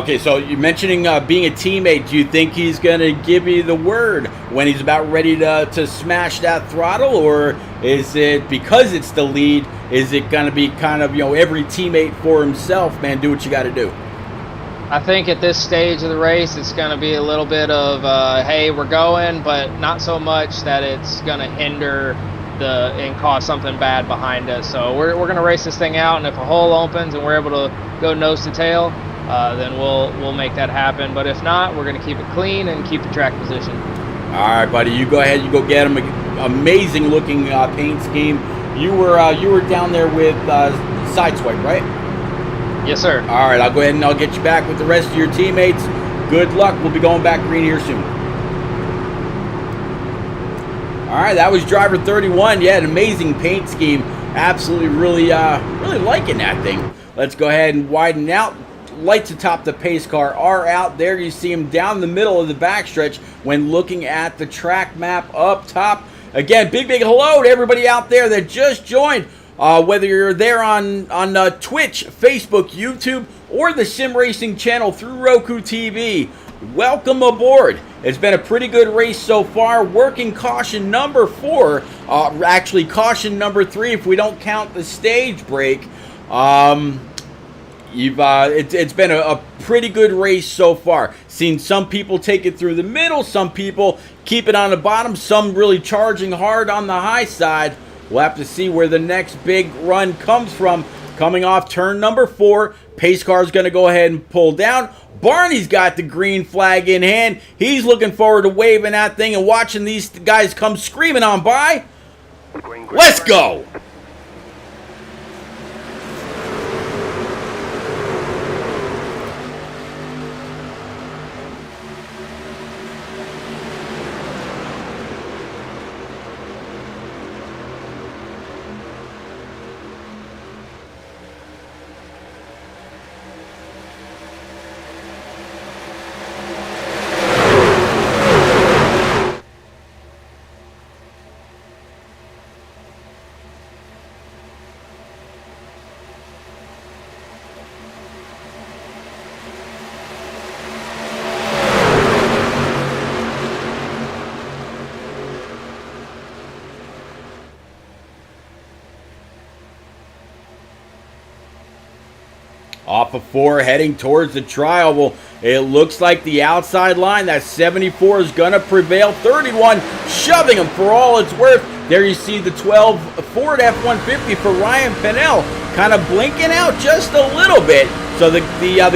[SPEAKER 2] Okay, so you're mentioning being a teammate. Do you think he's going to give you the word when he's about ready to smash that throttle? Or is it, because it's the lead, is it going to be kind of, every teammate for himself, man, do what you got to do?
[SPEAKER 6] I think at this stage of the race, it's going to be a little bit of, hey, we're going, but not so much that it's going to hinder and cause something bad behind us. So we're going to race this thing out, and if a hole opens and we're able to go nose to tail, then we'll make that happen. But if not, we're going to keep it clean and keep the track position.
[SPEAKER 2] All right, buddy, you go ahead. You go get him. Amazing looking paint scheme. You were down there with Sideswipe, right?
[SPEAKER 6] Yes, sir.
[SPEAKER 2] All right, I'll go ahead and I'll get you back with the rest of your teammates. Good luck. We'll be going back green here soon. All right, that was driver 31. Yeah, an amazing paint scheme. Absolutely, really liking that thing. Let's go ahead and widen out. Lights atop the pace car are out. There you see him down the middle of the backstretch when looking at the track map up top. Again, big hello to everybody out there that just joined. Whether you're there on Twitch, Facebook, YouTube, or the Sim Racing channel through Roku TV, welcome aboard. It's been a pretty good race so far. Working caution number 4, actually caution number 3 if we don't count the stage break. It's been a pretty good race so far. Seen some people take it through the middle, some people keep it on the bottom, some really charging hard on the high side. We'll have to see where the next big run comes from. Coming off turn number 4, pace car is going to go ahead and pull down. Barney's got the green flag in hand. He's looking forward to waving that thing and watching these guys come screaming on by. Let's go! Off of 4, heading towards the trial. Well, it looks like the outside line, that 74 is going to prevail. 31 shoving him for all it's worth. There you see the 12 Ford F-150 for Ryan Pennell, kind of blinking out just a little bit. So the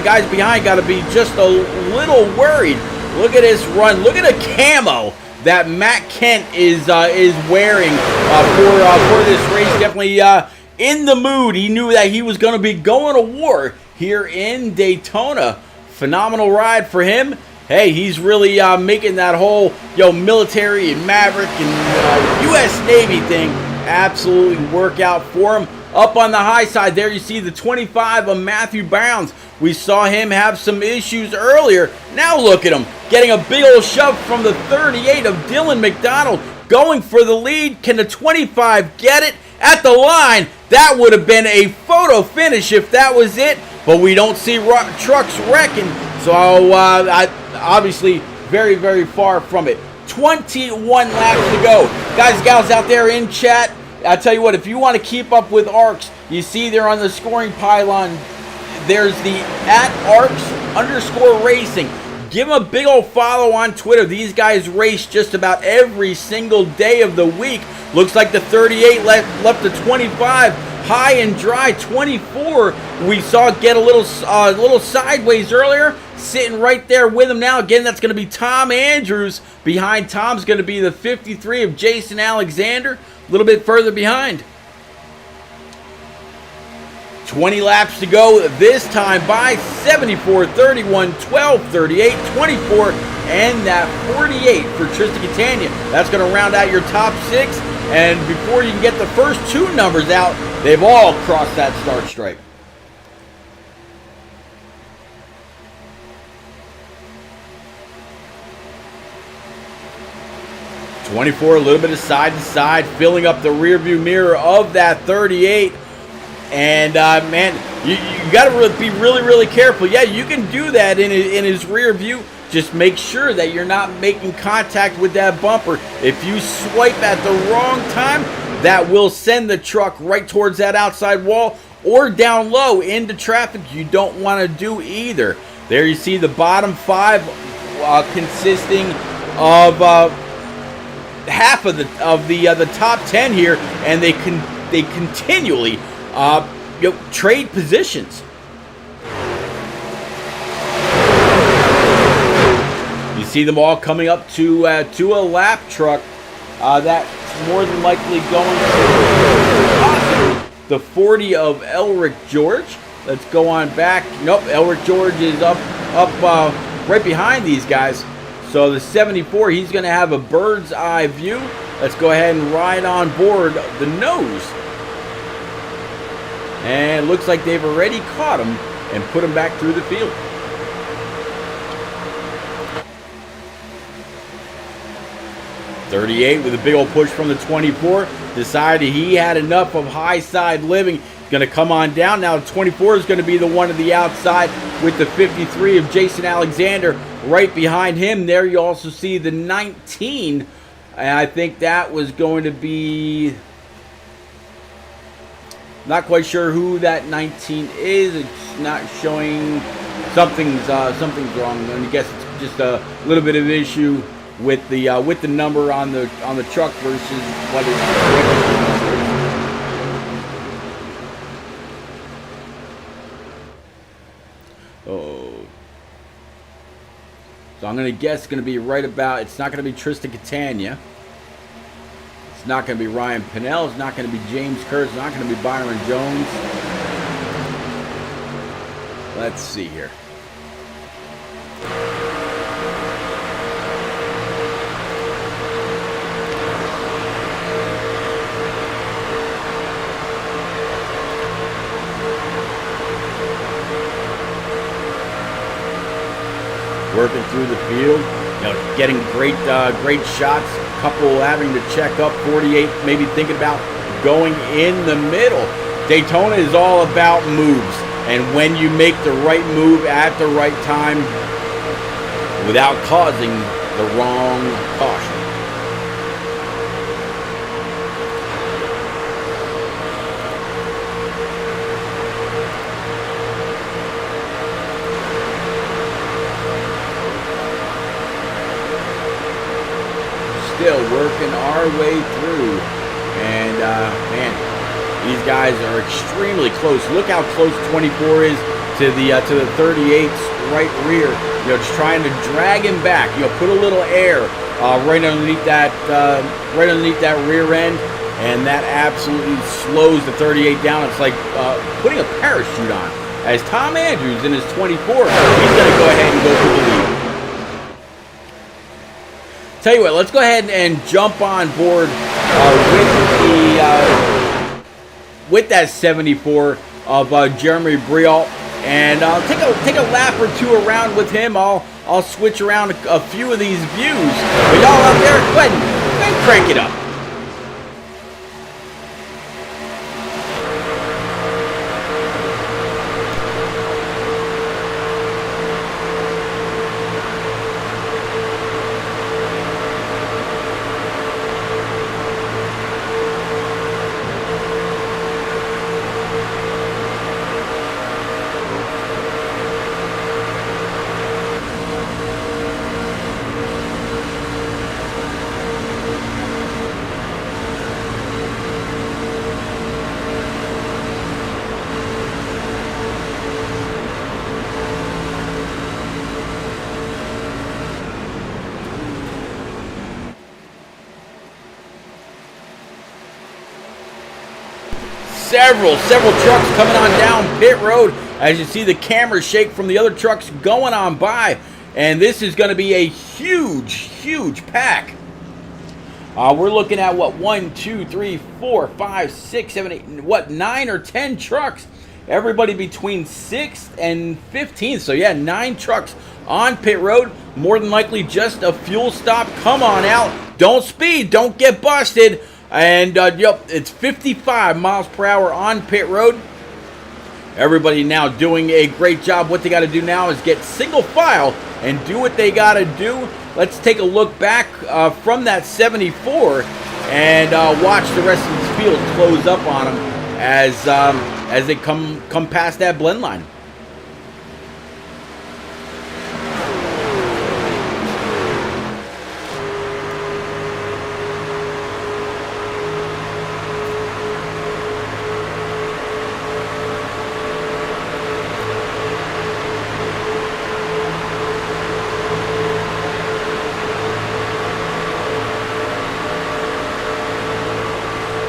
[SPEAKER 2] guys behind got to be just a little worried. Look at this run. Look at the camo that Matt Kent is wearing for this race. Definitely in the mood. He knew that he was going to be going to war here in Daytona. Phenomenal ride for him. Hey, he's really making that whole military and Maverick and U.S. Navy thing absolutely work out for him. Up on the high side there, you see the 25 of Matthew Bounds. We saw him have some issues earlier. Now look at him, getting a big old shove from the 38 of Dylan McDonald, going for the lead. Can the 25 get it at the line? That would have been a photo finish if that was it, but we don't see trucks wrecking, so obviously very, very far from it. 21 laps to go. Guys and gals out there in chat, I tell you what, if you want to keep up with ARCS, you see there on the scoring pylon, there's the @ARCS_racing. Give them a big old follow on Twitter. These guys race just about every single day of the week. Looks like the 38 left the 25 high and dry. 24 we saw get a little sideways earlier. Sitting right there with him now. Again, that's going to be Tom Andrews. Behind Tom's going to be the 53 of Jason Alexander. A little bit further behind. 20 laps to go this time by 74, 31, 12, 38, 24, and that 48 for Tristan Catania. That's going to round out your top 6, and before you can get the first 2 numbers out, they've all crossed that start stripe. '24, a little bit of side to side, filling up the rear view mirror of that 38. And man, you got to be really, really careful. Yeah, you can do that in his rear view. Just make sure that you're not making contact with that bumper. If you swipe at the wrong time, that will send the truck right towards that outside wall or down low into traffic. You don't want to do either. There you see the bottom 5 consisting of half of the top 10 here, and they continually trade positions. You see them all coming up to a lap truck that's more than likely going to possibly the 40 of Elric George. Let's go on back. Nope, Elric George is up right behind these guys. So the 74, he's going to have a bird's eye view. Let's go ahead and ride on board the nose. And it looks like they've already caught him and put him back through the field. .38 with a big old push from the 24. Decided he had enough of high side living. Going to come on down. Now 24 is going to be the one to the outside with the 53 of Jason Alexander right behind him. There you also see the 19. And I think that was going to be... Not quite sure who that 19 is. It's not showing. Something's wrong. I'm going to guess it's just a little bit of an issue with the number on the truck versus what is. Oh. So I'm going to guess it's going to be right about. It's not going to be Tristan Catania. It's not going to be Ryan Pennell. It's not going to be James Kurtz. It's not going to be Byron Jones. Let's see here. Working through the field, getting great shots. Couple having to check up. 48 maybe thinking about going in the middle. Daytona is all about moves, and when you make the right move at the right time without causing the wrong caution. still working our way through. And, man, these guys are extremely close. Look how close 24 is to the 38's right rear. You know, just trying to drag him back. You know, put a little air right underneath that rear end, and that absolutely slows the 38 down. It's like putting a parachute on. As Tom Andrews in his 24, he's going to go ahead and go for the lead. Tell you what, let's go ahead and jump on board with that 74 of Jeremy Briault, and take a lap or two around with him. I'll switch around a few of these views. But y'all out there, go ahead and crank it up. Several trucks coming on down pit road. As you see the camera shake from the other trucks going on by. And this is going to be a huge pack. We're looking at what, 1, 2, 3, 4, 5, 6, 7, 8, what, 9 or 10 trucks. Everybody between 6th and 15th. So yeah, 9 trucks on pit road. More than likely just a fuel stop. Come on out. Don't speed. Don't get busted. And, yep, it's 55 miles per hour on pit road. Everybody now doing a great job. What they got to do now is get single file and do what they got to do. Let's take a look back from that 74 and watch the rest of this field close up on them as they come past that blend line.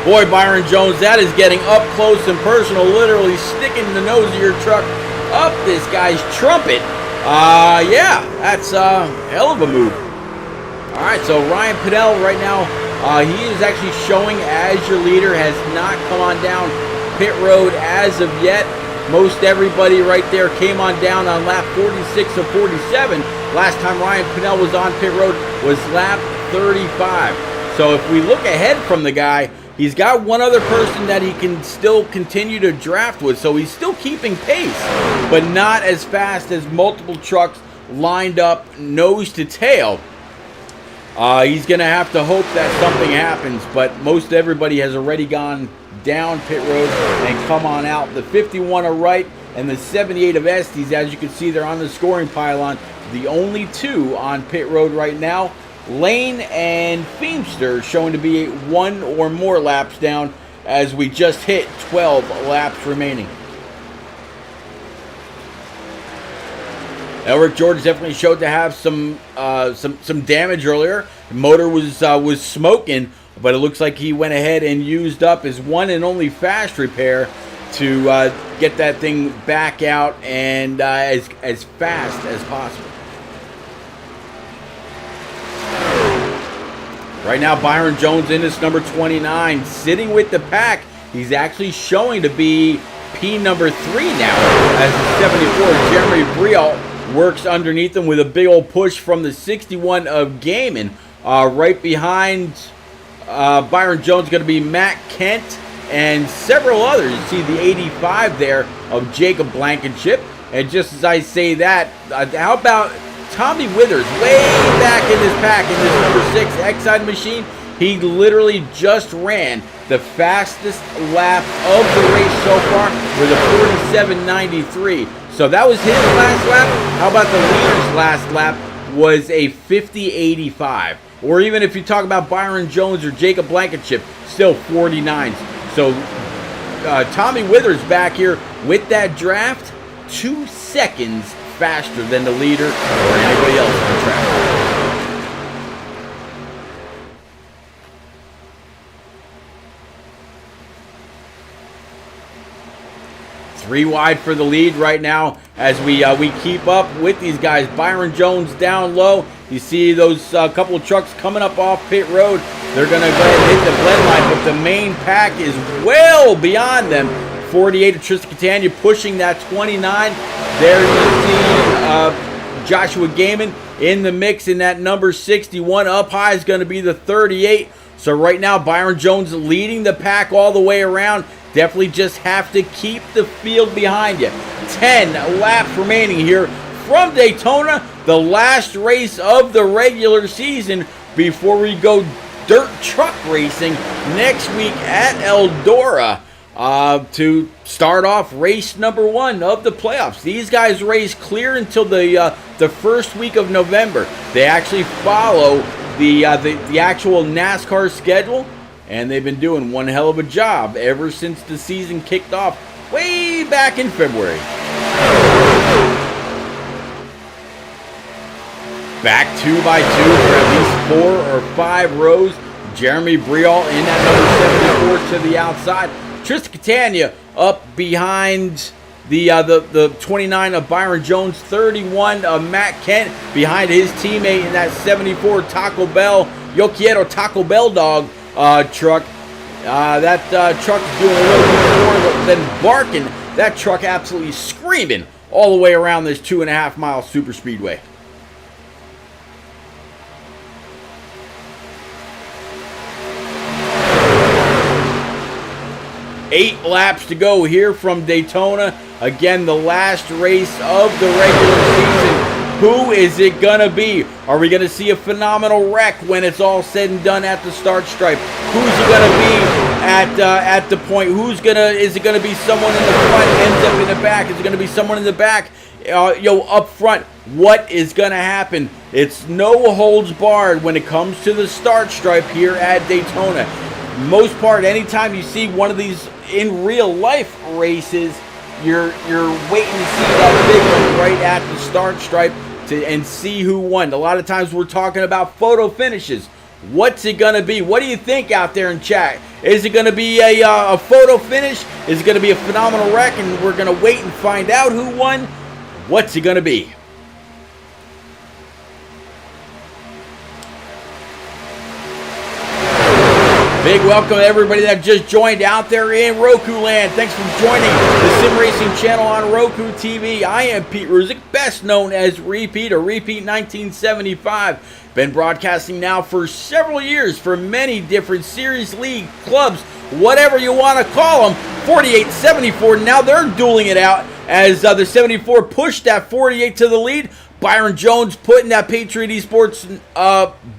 [SPEAKER 2] Boy, Byron Jones, that is getting up close and personal, literally sticking the nose of your truck up this guy's trumpet. Yeah, that's a hell of a move. All right, so Ryan Pinnell right now, he is actually showing as your leader, has not come on down pit road as of yet. Most everybody right there came on down on lap 46 of 47. Last time Ryan Pinnell was on pit road was lap 35. So if we look ahead from the guy, he's got one other person that he can still continue to draft with, so he's still keeping pace, but not as fast as multiple trucks lined up nose to tail. He's going to have to hope that something happens, but most everybody has already gone down pit road and come on out. The 51 of Wright and the 78 of Estes, as you can see, they're on the scoring pylon. The only two on pit road right now. Lane and Feemster showing to be 1 or more laps down as we just hit 12 laps remaining. Elric George definitely showed to have some damage earlier. The motor was smoking, but it looks like he went ahead and used up his one and only fast repair to get that thing back out and as fast as possible. Right now, Byron Jones in this number 29, sitting with the pack. He's actually showing to be P number 3 now, as the 74, Jeremy Briault, works underneath him with a big old push from the 61 of Gaiman. Right behind Byron Jones going to be Matt Kent and several others. You see the 85 there of Jacob Blankenship. And just as I say that, how about Tommy Withers, way back in this pack, in this number 6 Exide machine? He literally just ran the fastest lap of the race so far with a 47.93. So that was his last lap. How about the leader's last lap was a 50.85. or even if you talk about Byron Jones or Jacob Blankenship, still 49s. So Tommy Withers back here with that draft, 2 seconds faster than the leader or anybody else on the track. 3 wide for the lead right now as we keep up with these guys. Byron Jones down low. You see those couple of trucks coming up off pit road. They're going to go ahead and hit the blend line, but the main pack is well beyond them. 48 of Tristan Catania pushing that 29. There you see Joshua Gaiman in the mix in that number 61. Up high is going to be the 38. So right now, Byron Jones leading the pack all the way around. Definitely just have to keep the field behind you. 10 laps remaining here from Daytona, the last race of the regular season before we go dirt truck racing next week at Eldora to start off race number 1 of the playoffs. These guys race clear until the first week of November. They actually follow the actual NASCAR schedule. And they've been doing one hell of a job ever since the season kicked off way back in February. Back 2 by 2 for at least 4 or 5 rows. Jeremy Briall in that number 74 to the outside. Tristan Catania up behind the 29 of Byron Jones, 31 of Matt Kent behind his teammate in that 74 Taco Bell, Yo Quiero Taco Bell dog truck. That truck is doing a little bit more than barking. That truck absolutely screaming all the way around this 2.5 mile super speedway. Eight laps to go here from Daytona. Again, the last race of the regular season. Who is it gonna be? Are we gonna see a phenomenal wreck when it's all said and done at the start stripe? Who's it gonna be at the point? Is it gonna be someone in the front ends up in the back? Is it gonna be someone in the back up front? What is gonna happen? It's no holds barred when it comes to the start stripe here at Daytona. Most part, anytime you see one of these in real life races, you're waiting to see that big one right at the start stripe and see who won. A lot of times we're talking about photo finishes. What's it going to be? What do you think out there in chat? Is it going to be a photo finish? Is it going to be a phenomenal wreck and we're going to wait and find out who won? What's it going to be? Big welcome to everybody that just joined out there in Roku land. Thanks for joining the Sim Racing channel on Roku TV. I am Pete Ruzick, best known as Repeat or Repeat 1975. Been broadcasting now for several years for many different series, league, clubs, whatever you want to call them. 48, 74, now they're dueling it out as the 74 pushed that 48 to the lead. Byron Jones putting that Patriot Esports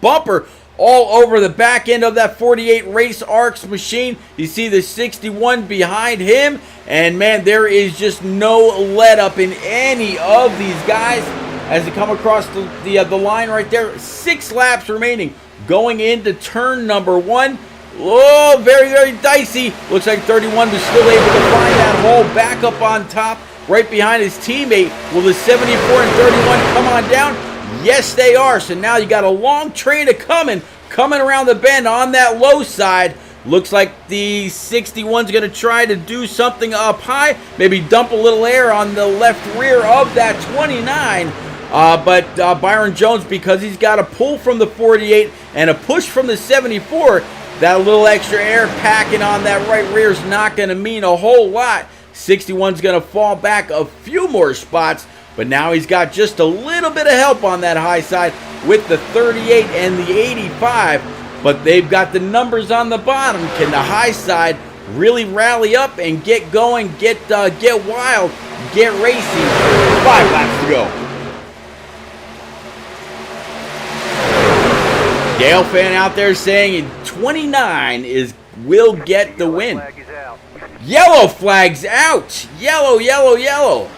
[SPEAKER 2] bumper all over the back end of that 48 race ARCS machine. You see the 61 behind him. And man, there is just no let up in any of these guys as they come across the line right there. 6 laps remaining going into turn number 1. Oh, very, very dicey. Looks like 31 was still able to find that hole back up on top right behind his teammate. Will the 74 and 31 come on down? Yes, they are. So now you got a long train of coming around the bend on that low side. Looks like the 61's going to try to do something up high. Maybe dump a little air on the left rear of that 29. But Byron Jones, because he's got a pull from the 48 and a push from the 74, that little extra air packing on that right rear is not going to mean a whole lot. 61's going to fall back a few more spots. But now he's got just a little bit of help on that high side with the 38 and the 85. But they've got the numbers on the bottom. Can the high side really rally up and get going, get wild, get racing? 5 laps to go. Dale fan out there saying 29 will get the win. Yellow flag's out. Yellow, yellow, yellow.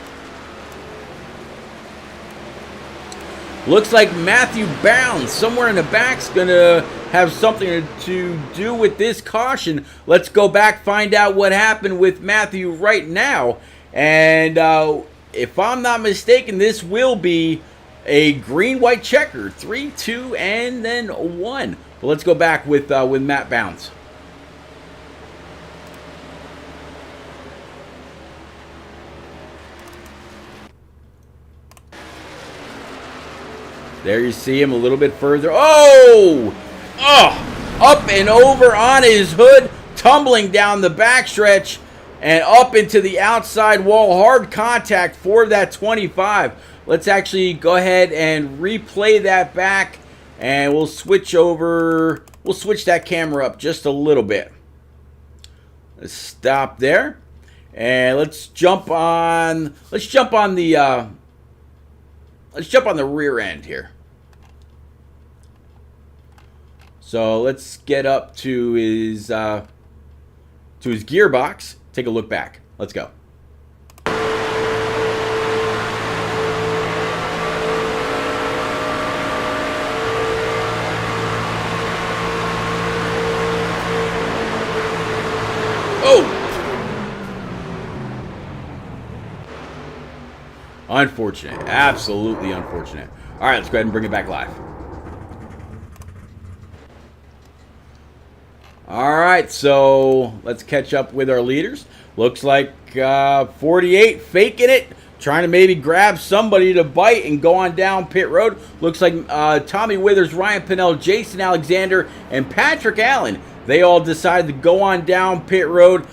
[SPEAKER 2] Looks like Matthew Bounds somewhere in the back's going to have something to do with this caution. Let's go back, find out what happened with Matthew right now. And if I'm not mistaken, this will be a green-white checker. 3, 2, and then 1. But let's go back with Matt Bounds. There you see him a little bit further. Oh! Oh! Up and over on his hood, tumbling down the backstretch and up into the outside wall. Hard contact for that 25. Let's actually go ahead and replay that back, and we'll switch over. We'll switch that camera up just a little bit. Let's stop there, and let's jump on. Let's jump on the rear end here. So let's get up to his gearbox. Take a look back. Let's go. Oh! Unfortunate. Absolutely unfortunate. All right, let's go ahead and bring it back live. All right, so let's catch up with our leaders. Looks like 48 faking it, trying to maybe grab somebody to bite and go on down pit road. Looks like Tommy Withers, Ryan Pinnell, Jason Alexander, and Patrick Allen, they all decided to go on down pit road.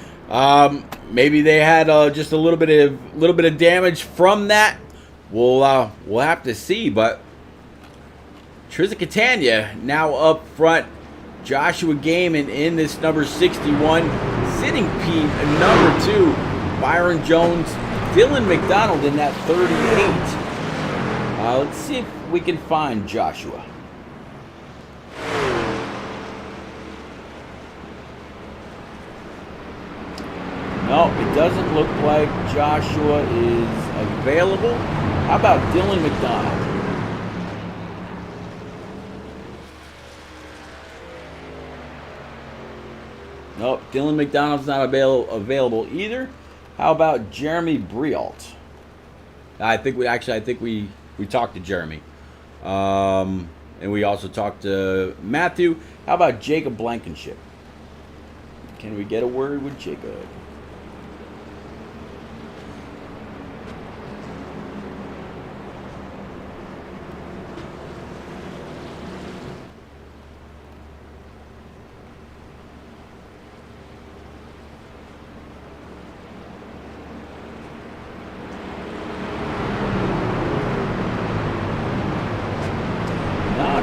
[SPEAKER 2] Maybe they had just a little bit of damage from that. We'll have to see. But Trizza Catania now up front. Joshua Gaiman in this number 61, sitting P number 2. Byron Jones, Dylan McDonald in that 38. Let's see if we can find Joshua. No, it doesn't look like Joshua is available. How about Dylan McDonald? Nope, Dylan McDonald's not available either. How about Jeremy Brialt? I think we talked to Jeremy, and we also talked to Matthew. How about Jacob Blankenship? Can we get a word with Jacob?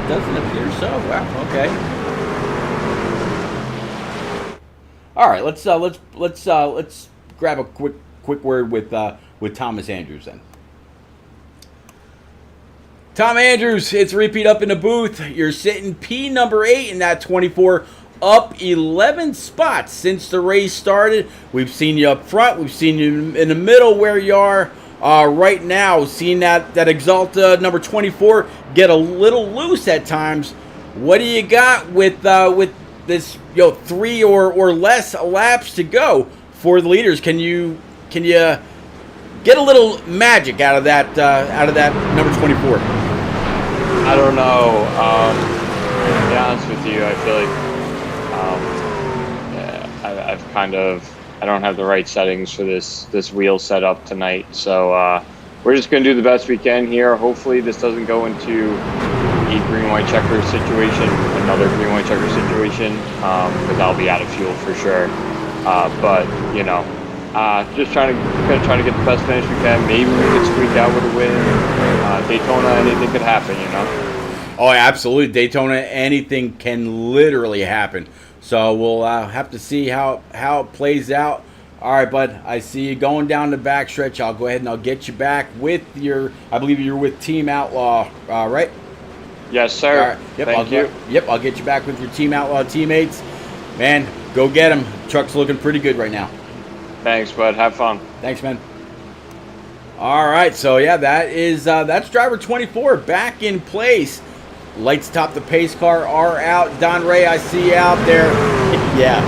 [SPEAKER 2] Doesn't appear so. Wow. Okay. All right. Let's grab a quick word with Thomas Andrews then. Tom Andrews, it's repeat up in the booth. You're sitting P number 8 in that 24, up 11 spots since the race started. We've seen you up front. We've seen you in the middle where you are. Right now, seeing that Exalta number 24 get a little loose at times. What do you got with this 3 or less laps to go for the leaders? Can you get a little magic out of that number 24?
[SPEAKER 7] I don't know. To be honest with you, I feel like I've kind of. I don't have the right settings for this wheel setup tonight, so we're just going to do the best we can here. Hopefully this doesn't go into a green-white checker situation, another green-white checker situation, because I'll be out of fuel for sure. But you know, just trying to get the best finish we can. Maybe we could squeak out with a win. Daytona, anything could happen, you know.
[SPEAKER 2] Oh, absolutely, Daytona, anything can literally happen. So we'll have to see how it plays out. All right, bud. I see you going down the backstretch. I'll go ahead and I'll get you back with your. I believe you're with Team Outlaw, right?
[SPEAKER 7] Yes, sir.
[SPEAKER 2] Right. Yep,
[SPEAKER 7] Thank you.
[SPEAKER 2] Yep, I'll get you back with your Team Outlaw teammates. Man, go get them. Truck's looking pretty good right now.
[SPEAKER 7] Thanks, bud. Have fun.
[SPEAKER 2] Thanks, man. All right, so yeah, that's driver 24 back in place. Lights atop the pace car are out. Don Ray, I see you out there. Yeah.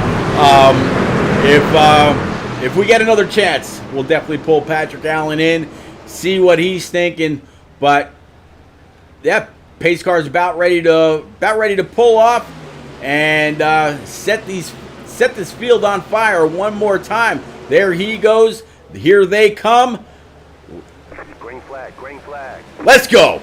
[SPEAKER 2] If we get another chance, we'll definitely pull Patrick Allen in, see what he's thinking. But yeah, pace car is about ready to pull off and set this field on fire one more time. There he goes. Here they come.
[SPEAKER 8] Green flag, green flag.
[SPEAKER 2] Let's go.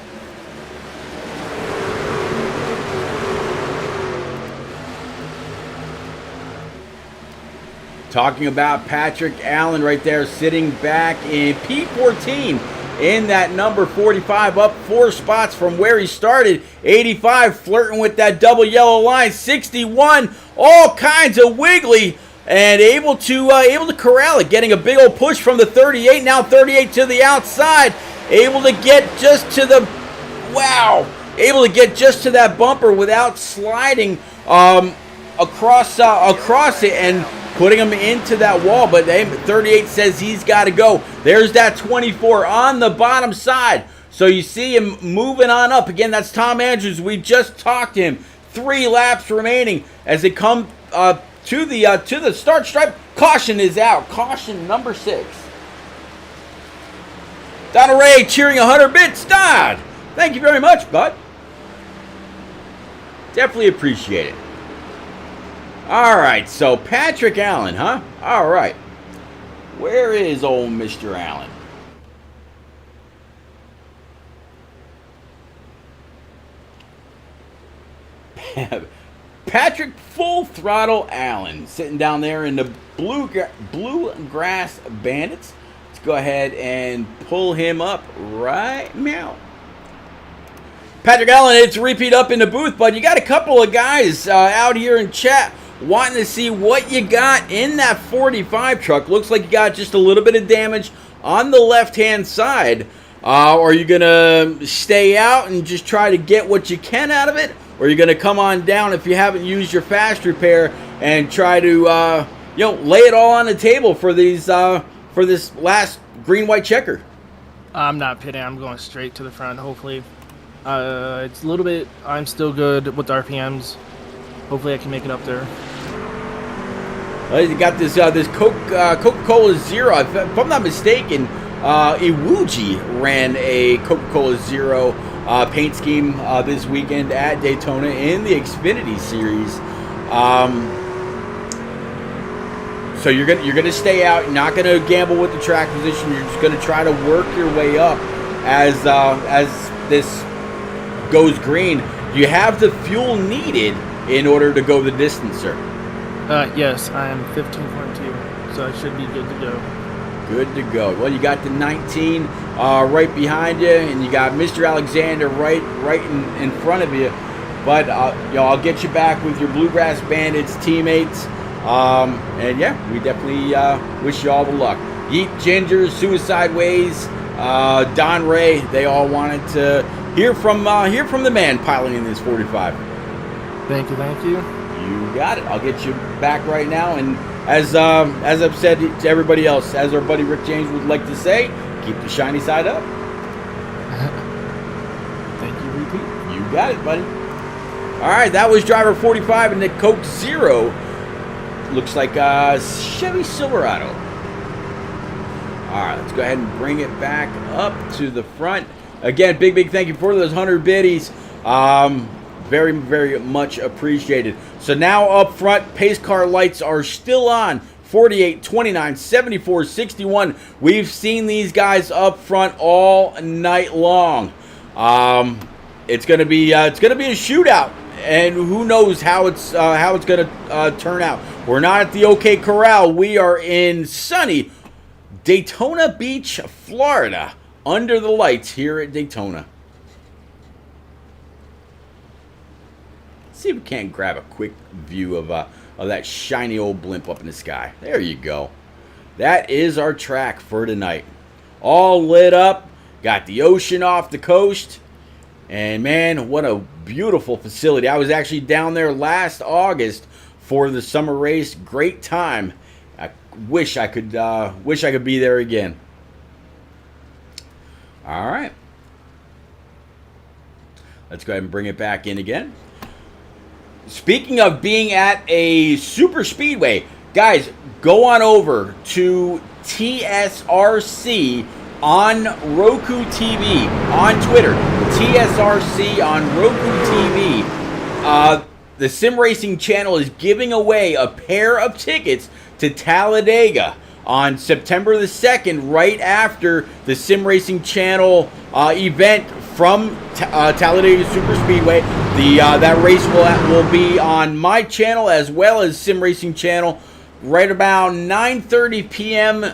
[SPEAKER 2] Talking about Patrick Allen right there, sitting back in P14 in that number 45, up 4 spots from where he started. 85 flirting with that double yellow line. 61, all kinds of wiggly, and able to corral it, getting a big old push from the 38. Now 38 to the outside, able to get just to the that bumper without sliding across it and putting him into that wall. But 38 says he's got to go. There's that 24 on the bottom side. So you see him moving on up. Again, that's Tom Andrews. We just talked to him. 3 laps remaining as they come to the start stripe. Caution is out. Caution number 6. Donna Ray cheering 100 bits. Don, thank you very much, bud. Definitely appreciate it. All right, so Patrick Allen, huh? All right. Where is old Mr. Allen? Patrick Full Throttle Allen sitting down there in the Bluegrass Bandits. Let's go ahead and pull him up right now. Patrick Allen, it's a repeat up in the booth, but you got a couple of guys out here in chat wanting to see what you got in that 45 truck. Looks like you got just a little bit of damage on the left-hand side. Are you going to stay out and just try to get what you can out of it? Or are you going to come on down if you haven't used your fast repair and try to lay it all on the table for this last green-white checker?
[SPEAKER 9] I'm not pitting. I'm going straight to the front, hopefully. It's a little bit... I'm still good with the RPMs. Hopefully I can make it up there.
[SPEAKER 2] Well, you got this Coca-Cola Zero. If I'm not mistaken, Iwuji ran a Coca-Cola Zero paint scheme this weekend at Daytona in the Xfinity Series. So you're gonna stay out. You're not gonna gamble with the track position. You're just gonna try to work your way up as this goes green. Do you have the fuel needed in order to go the distance, sir?
[SPEAKER 9] Yes, I am 15.2, so I should be good to go.
[SPEAKER 2] Good to go. Well, you got the 19 right behind you, and you got Mr. Alexander right in front of you. But I'll get you back with your Bluegrass Bandits teammates. And yeah, we definitely wish you all the luck. Yeet Ginger, Suicide Ways, Don Ray, they all wanted to hear from the man piloting this 45.
[SPEAKER 9] Thank you.
[SPEAKER 2] You got it. I'll get you back right now. And as I've said to everybody else, as our buddy Rick James would like to say, keep the shiny side up.
[SPEAKER 9] Thank you, repeat.
[SPEAKER 2] You got it, buddy. All right, that was driver 45 in the Coke Zero. Looks like Chevy Silverado. All right, let's go ahead and bring it back up to the front. Again, big thank you for those 100 biddies. Very, very much appreciated. So now up front, pace car lights are still on. 48, 29, 74, 61. We've seen these guys up front all night long. It's gonna be a shootout, and who knows how it's gonna turn out. We're not at the OK Corral. We are in sunny Daytona Beach, Florida, under the lights here at Daytona. See if we can't grab a quick view of that shiny old blimp up in the sky. There you go. That is our track for tonight. All lit up. Got the ocean off the coast. And man, what a beautiful facility. I was actually down there last August for the summer race. Great time. I wish I could be there again. All right. Let's go ahead and bring it back in again. Speaking of being at a super speedway, guys, go on over to TSRC on Roku TV, on Twitter. TSRC on Roku TV. The Sim Racing channel is giving away a pair of tickets to Talladega on September the 2nd, right after the Sim Racing channel event from Talladega Super Speedway. That race will be on my channel as well as Sim Racing channel right about 9:30 p.m.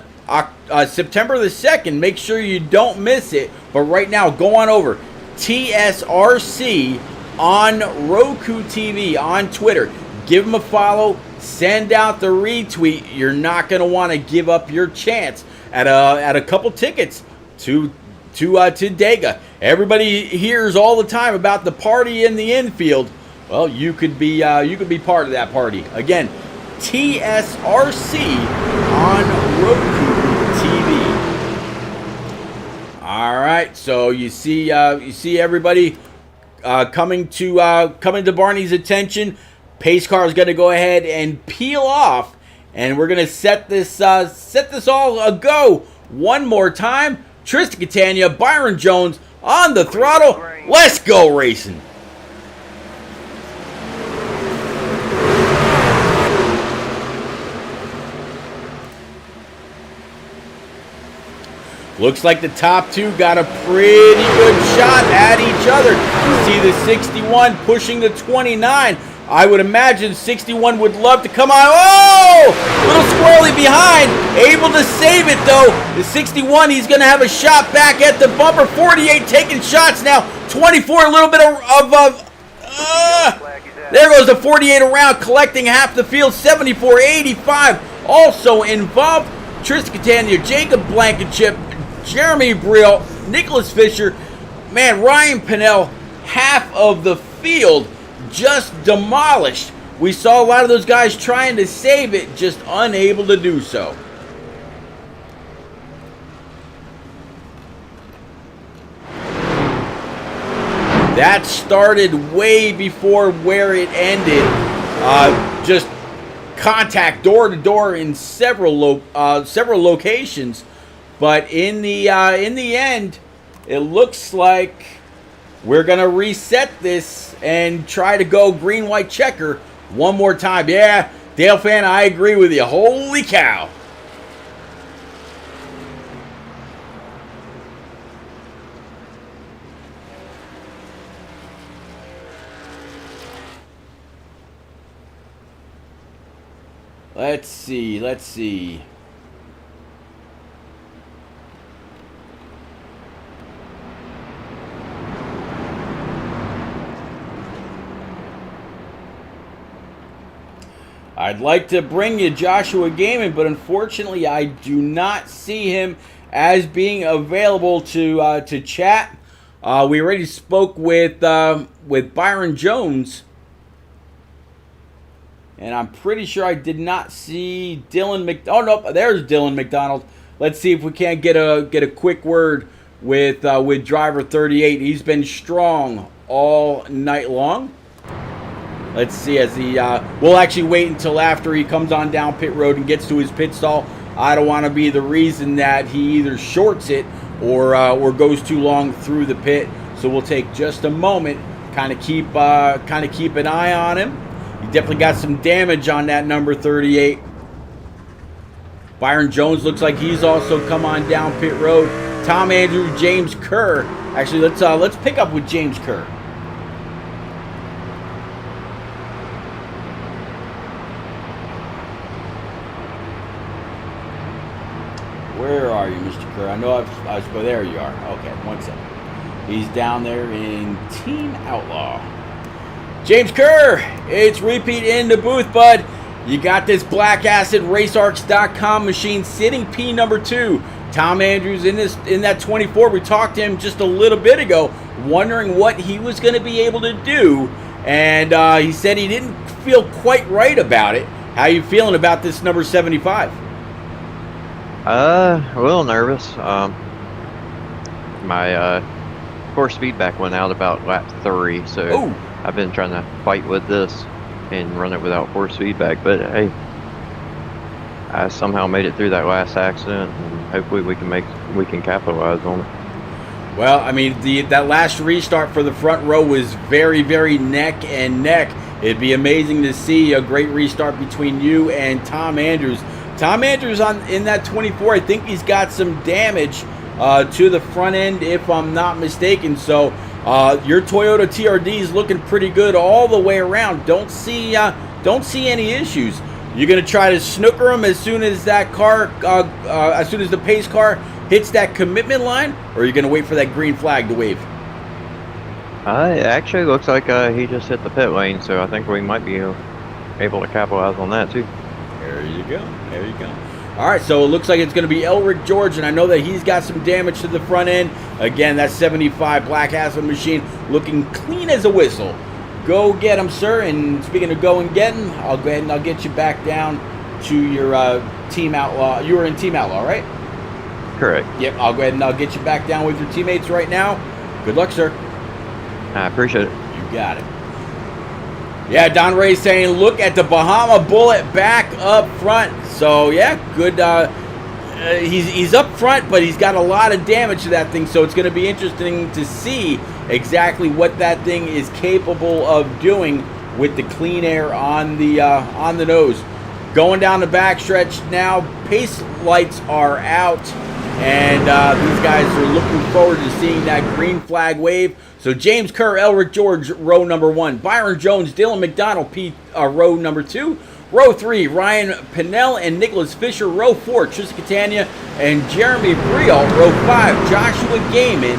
[SPEAKER 2] September the 2nd. Make sure you don't miss it. But right now, go on over TSRC on Roku TV, on Twitter. Give them a follow. Send out the retweet. You're not going to want to give up your chance at a couple tickets to Dega. Everybody hears all the time about the party in the infield. Well, you could be part of that party. Again, TSRC on Roku TV. All right, so you see everybody coming to Barney's attention. Pace car is going to go ahead and peel off, and we're going to set this all a go one more time. Tristan Catania, Byron Jones on the throttle. Let's go racing. Looks like the top two got a pretty good shot at each other. You see the 61 pushing the 29. I would imagine 61 would love to come on. Oh! Little squirrely behind. Able to save it, though. The 61, he's going to have a shot back at the bumper. 48 taking shots now. 24, a little bit there goes the 48 around, collecting half the field. 74, 85 also involved. Tristan Catania, Jacob Blankenship, Jeremy Brill, Nicholas Fisher. Man, Ryan Pinnell, half of the field just demolished. We saw a lot of those guys trying to save it, just unable to do so. That started way before where it ended. Just contact door to door in several locations, but in the end, it looks like we're gonna reset this and try to go green-white checker one more time. Yeah, Dale fan, I agree with you. Holy cow. Let's see. I'd like to bring you Joshua Gaiman, but unfortunately I do not see him as being available to chat. We already spoke with Byron Jones, and I'm pretty sure I did not see Dylan Oh no, there's Dylan McDonald. Let's see if we can't get a quick word with driver 38. He's been strong all night long. Let's see as we'll actually wait until after he comes on down pit road and gets to his pit stall. I don't want to be the reason that he either shorts it or goes too long through the pit. So we'll take just a moment, kind of keep an eye on him. He definitely got some damage on that number 38. Byron Jones looks like he's also come on down pit road. Tom Andrew, James Kerr. Actually, let's pick up with James Kerr. Where are you, Mr. Kerr? I know there you are. Okay, 1 second. He's down there in Team Outlaw. James Kerr, it's repeat in the booth, bud. You got this Black Acid RaceArcs.com machine sitting P number 2. Tom Andrews in that 24. We talked to him just a little bit ago, wondering what he was going to be able to do, and he said he didn't feel quite right about it. How you feeling about this number 75?
[SPEAKER 10] A little nervous. My force feedback went out about lap 3, so
[SPEAKER 2] Oh,
[SPEAKER 10] I've been trying to fight with this and run it without force feedback. But hey, I somehow made it through that last accident, and hopefully we can capitalize on it.
[SPEAKER 2] well, I mean, that last restart for the front row was very, very neck and neck. It'd be amazing to see a great restart between you and Tom Andrews. Tom Andrews in that 24, I think he's got some damage to the front end, if I'm not mistaken. So your Toyota TRD is looking pretty good all the way around. Don't see any issues. You're gonna try to snooker him as soon as that car, as soon as the pace car hits that commitment line, or are you gonna wait for that green flag to wave?
[SPEAKER 10] It actually looks like he just hit the pit lane, so I think we might be able to capitalize on that too.
[SPEAKER 2] There you go. There you go. All right, so it looks like it's going to be Elric George, and I know that he's got some damage to the front end. Again, that 75 Black Acid machine looking clean as a whistle. Go get him, sir. And speaking of go and get him, I'll go ahead and I'll get you back down to your Team Outlaw. You were in Team Outlaw, right?
[SPEAKER 10] Correct.
[SPEAKER 2] Yep, I'll go ahead and I'll get you back down with your teammates right now. Good luck, sir.
[SPEAKER 10] I appreciate it.
[SPEAKER 2] You got it. Yeah, Don Ray saying, look at the Bahama Bullet back up front. So, yeah, good. He's up front, but he's got a lot of damage to that thing. So it's going to be interesting to see exactly what that thing is capable of doing with the clean air on the nose. Going down the backstretch now. Pace lights are out. And these guys are looking forward to seeing that green flag wave. So James Kerr, Elric George, row number 1. Byron Jones, Dylan McDonald, row number 2. Row 3, Ryan Pinnell and Nicholas Fisher. Row 4, Tristan Catania and Jeremy Briel. Row 5, Joshua Gaiman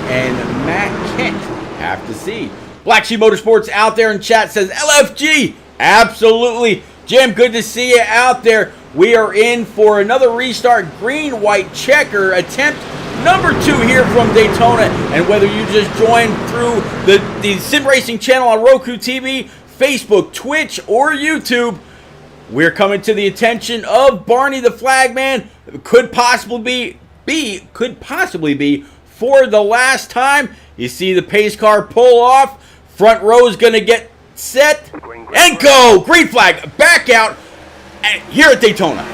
[SPEAKER 2] and Matt Kent. Have to see. Black Sheep Motorsports out there in chat says, LFG. Absolutely. Jim, good to see you out there. We are in for another restart green-white checker attempt number 2 here from Daytona. And whether you just joined through the Sim Racing channel on Roku TV, Facebook, Twitch, or YouTube, we're coming to the attention of Barney the Flagman. Could possibly be for the last time. You see the pace car pull off. Front row is going to get set and go. Green flag back out here at Daytona.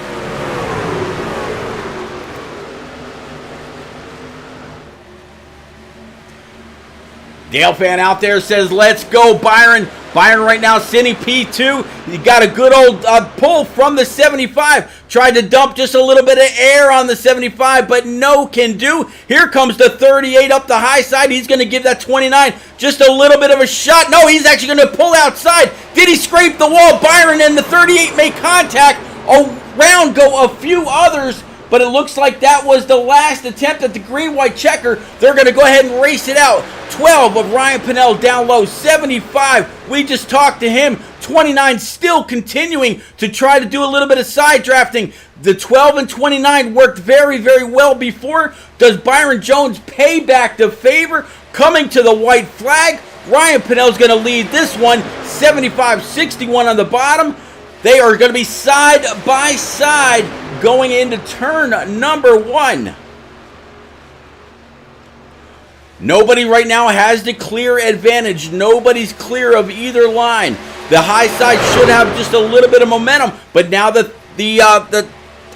[SPEAKER 2] Dale fan out there says, let's go, Byron. Byron right now, Cindy P2. He got a good old pull from the 75. Tried to dump just a little bit of air on the 75, but no can do. Here comes the 38 up the high side. He's going to give that 29 just a little bit of a shot. No, he's actually going to pull outside. Did he scrape the wall? Byron and the 38 make contact. Around go a few others, but it looks like that was the last attempt at the green-white checker. They're going to go ahead and race it out. 12 of Ryan Pinnell down low. 75, we just talked to him. 29 still continuing to try to do a little bit of side drafting. The 12 and 29 worked very, very well before. Does Byron Jones pay back the favor? Coming to the white flag. Ryan Pinnell's going to lead this one. 75-61 on the bottom. They are going to be side by side going into turn number 1. Nobody right now has the clear advantage. Nobody's clear of either line. The high side should have just a little bit of momentum, but now the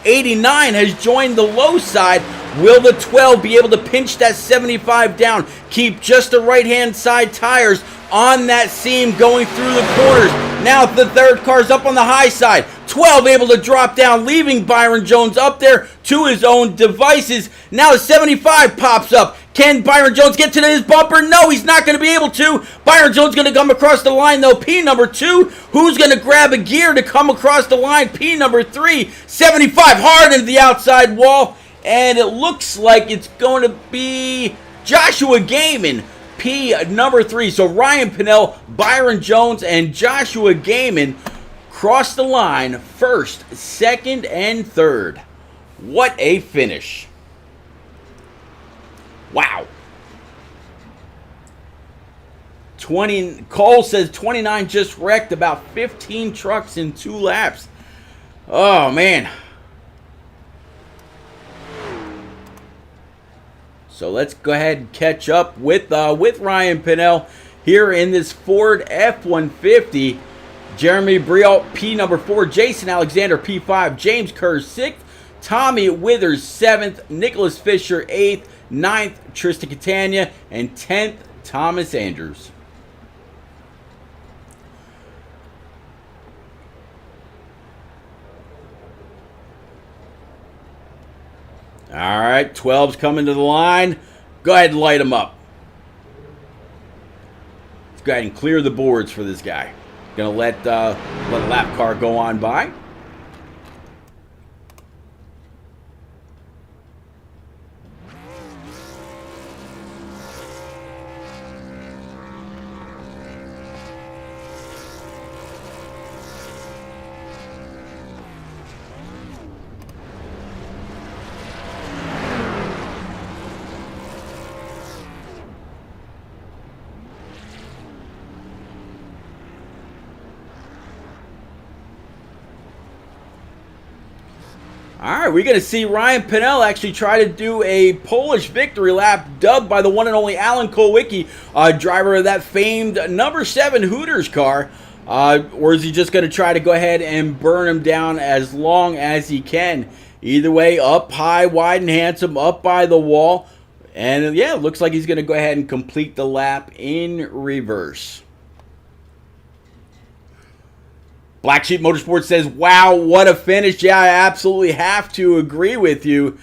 [SPEAKER 2] 89 has joined the low side. Will the 12 be able to pinch that 75 down? Keep just the right-hand side tires on that seam going through the corners. Now the third car's up on the high side. 12 able to drop down, leaving Byron Jones up there to his own devices. Now the 75 pops up. Can Byron Jones get to his bumper? No, he's not going to be able to. Byron Jones going to come across the line, though. P number 2. Who's going to grab a gear to come across the line? P number 3. 75 hard into the outside wall. And it looks like it's going to be Joshua Gaiman, P number 3. So Ryan Pinnell, Byron Jones, and Joshua Gaiman cross the line first, second, and third. What a finish. Wow. Cole says 29 just wrecked about 15 trucks in 2 laps. Oh, man. So let's go ahead and catch up with Ryan Pinnell here in this Ford F-150. Jeremy Brialt, P number 4, Jason Alexander, P5, James Kerr, 6th, Tommy Withers, 7th, Nicholas Fisher, 8th, 9th, Tristan Catania, and 10th, Thomas Andrews. All right, 12's coming to the line. Go ahead and light them up. Let's go ahead and clear the boards for this guy. Gonna let a lap car go on by. All right, we're going to see Ryan Pinnell actually try to do a Polish victory lap, dubbed by the one and only Alan Kulwicki, driver of that famed number 7 Hooters car. Or is he just going to try to go ahead and burn him down as long as he can? Either way, up high, wide, and handsome, up by the wall. And yeah, it looks like he's going to go ahead and complete the lap in reverse. Black Sheep Motorsports says, wow, what a finish. Yeah, I absolutely have to agree with you.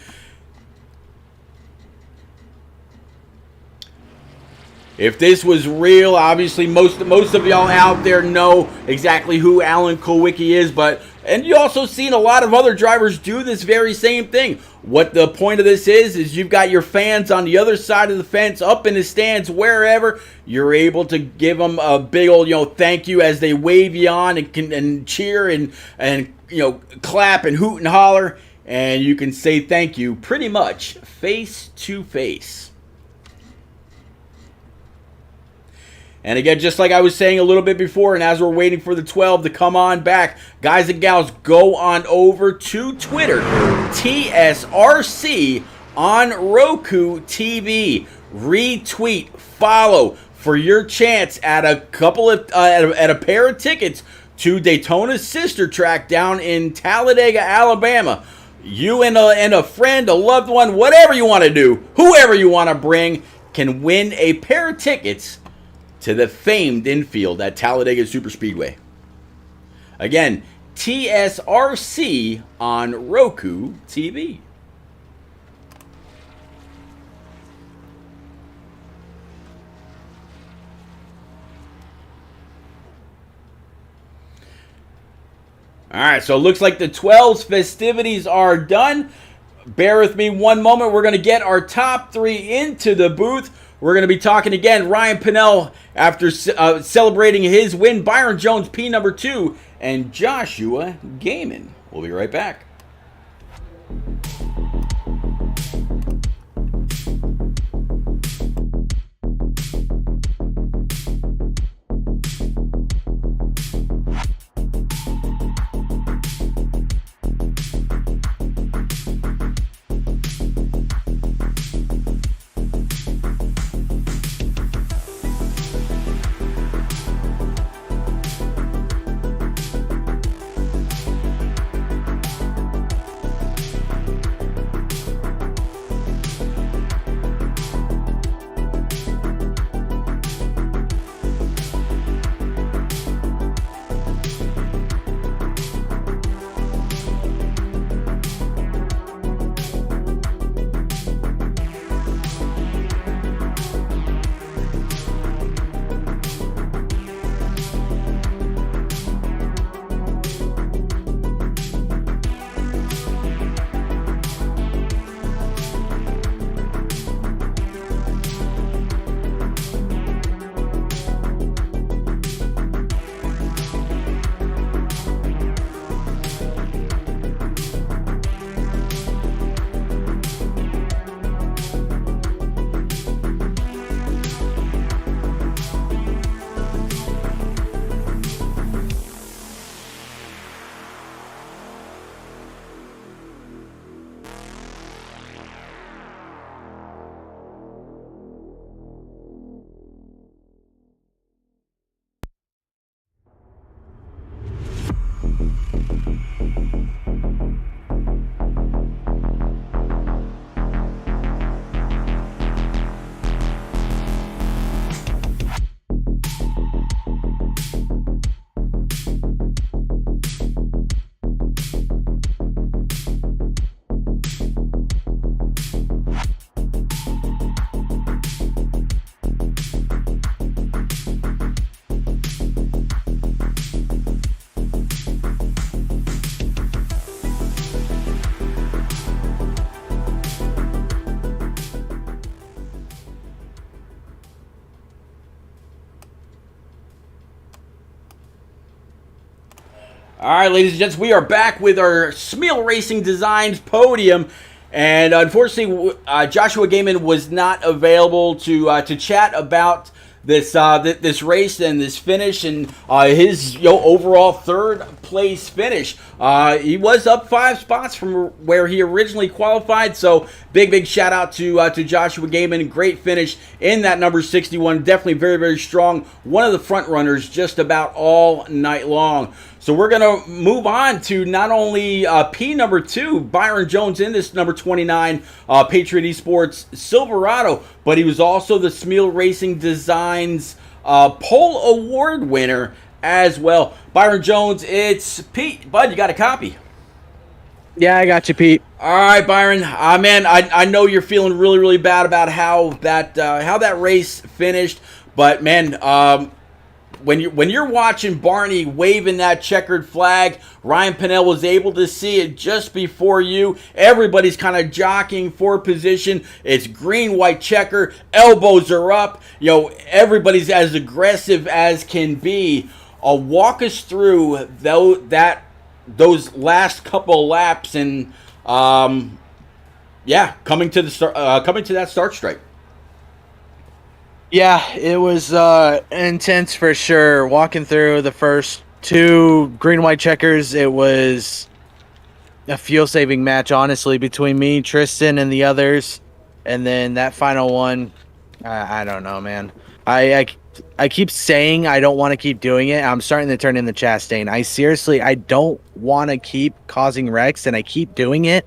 [SPEAKER 2] If this was real, obviously most of y'all out there know exactly who Alan Kulwicki is, and you also seen a lot of other drivers do this very same thing. What the point of this is you've got your fans on the other side of the fence, up in the stands, wherever. You're able to give them a big old, thank you as they wave you on and cheer and clap and hoot and holler, and you can say thank you pretty much face to face. And again, just like I was saying a little bit before, and as we're waiting for the 12 to come on back, guys and gals, go on over to Twitter, TSRC on Roku TV. Retweet, follow for your chance at a couple of at a pair of tickets to Daytona's sister track down in Talladega, Alabama. You and a friend, a loved one, whatever you want to do, whoever you want to bring, can win a pair of tickets to the famed infield at Talladega Superspeedway. Again, TSRC on Roku TV. All right, so it looks like the 12's festivities are done. Bear with me one moment. We're going to get our top 3 into the booth. We're going to be talking again, Ryan Pinnell after celebrating his win, Byron Jones, P number 2, and Joshua Gaiman. We'll be right back. All right, ladies and gents, we are back with our Smeal Racing Designs podium. And unfortunately, Joshua Gaiman was not available to chat about this race and this finish and his overall third place finish. He was up 5 spots from where he originally qualified, so big shout out to Joshua Gaiman. Great finish in that number 61. Definitely very strong. One of the front runners just about all night long. So we're going to move on to not only P number 2, Byron Jones in this number 29 Patriot Esports Silverado, but he was also the Smeal Racing Designs Pole Award winner as well. Byron Jones, it's Pete. Bud, you got a copy?
[SPEAKER 3] Yeah, I got you, Pete.
[SPEAKER 2] All right, Byron. Man, I know you're feeling really bad about how that race finished, but man, when you're watching Barney waving that checkered flag, Ryan Pinnell was able to see it just before you. Everybody's kind of jockeying for position. It's green, white checker. Elbows are up. Everybody's as aggressive as can be. Walk us through those last couple of laps and coming to that start stripe.
[SPEAKER 3] Yeah, it was intense for sure. Walking through the first 2 green-white checkers, it was a fuel-saving match, honestly, between me, Tristan, and the others. And then that final one, I don't know, man. I keep saying I don't want to keep doing it. I'm starting to turn into Chastain. I don't want to keep causing wrecks, and I keep doing it.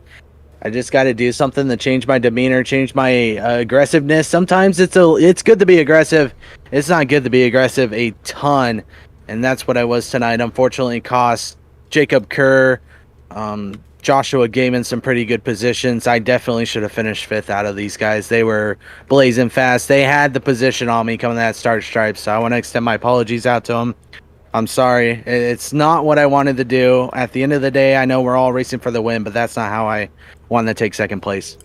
[SPEAKER 3] I just got to do something to change my demeanor, change my aggressiveness. Sometimes it's good to be aggressive. It's not good to be aggressive a ton, and that's what I was tonight. Unfortunately, cost Jacob Kerr, Joshua Gaiman some pretty good positions. I definitely should have finished 5th out of these guys. They were blazing fast. They had the position on me coming to that start stripe, so I want to extend my apologies out to them. I'm sorry. It's not what I wanted to do. At the end of the day, I know we're all racing for the win, but that's not how I wanted to take second place.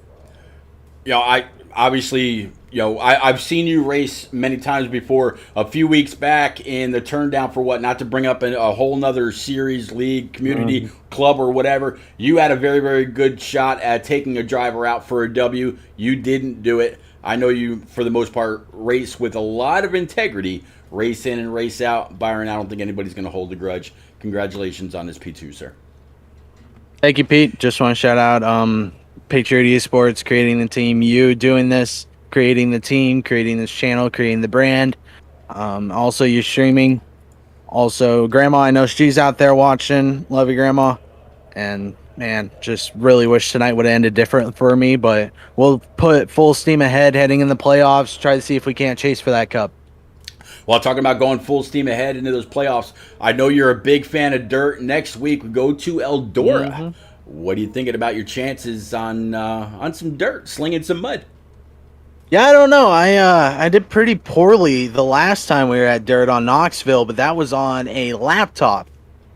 [SPEAKER 2] I've seen you race many times before. A few weeks back in the turn down for what, not to bring up a whole nother series, league, community, club, or whatever. You had a very good shot at taking a driver out for a W. You didn't do it. I know you, for the most part, race with a lot of integrity. Race in and race out. Byron, I don't think anybody's going to hold a grudge. Congratulations on this P2, sir.
[SPEAKER 3] Thank you, Pete. Just want to shout out Patriot Esports, creating the team, you doing this, creating the team, creating this channel, creating the brand. Also, you streaming. Also, Grandma, I know she's out there watching. Love you, Grandma. And, man, just really wish tonight would have ended different for me, but we'll put full steam ahead heading in the playoffs, try to see if we can't chase for that cup.
[SPEAKER 2] Well, talking about going full steam ahead into those playoffs, I know you're a big fan of dirt. Next week we go to Eldora. What are you thinking about your chances on some dirt, slinging some mud?
[SPEAKER 3] Yeah, I don't know. I did pretty poorly the last time we were at dirt on Knoxville, but that was on a laptop.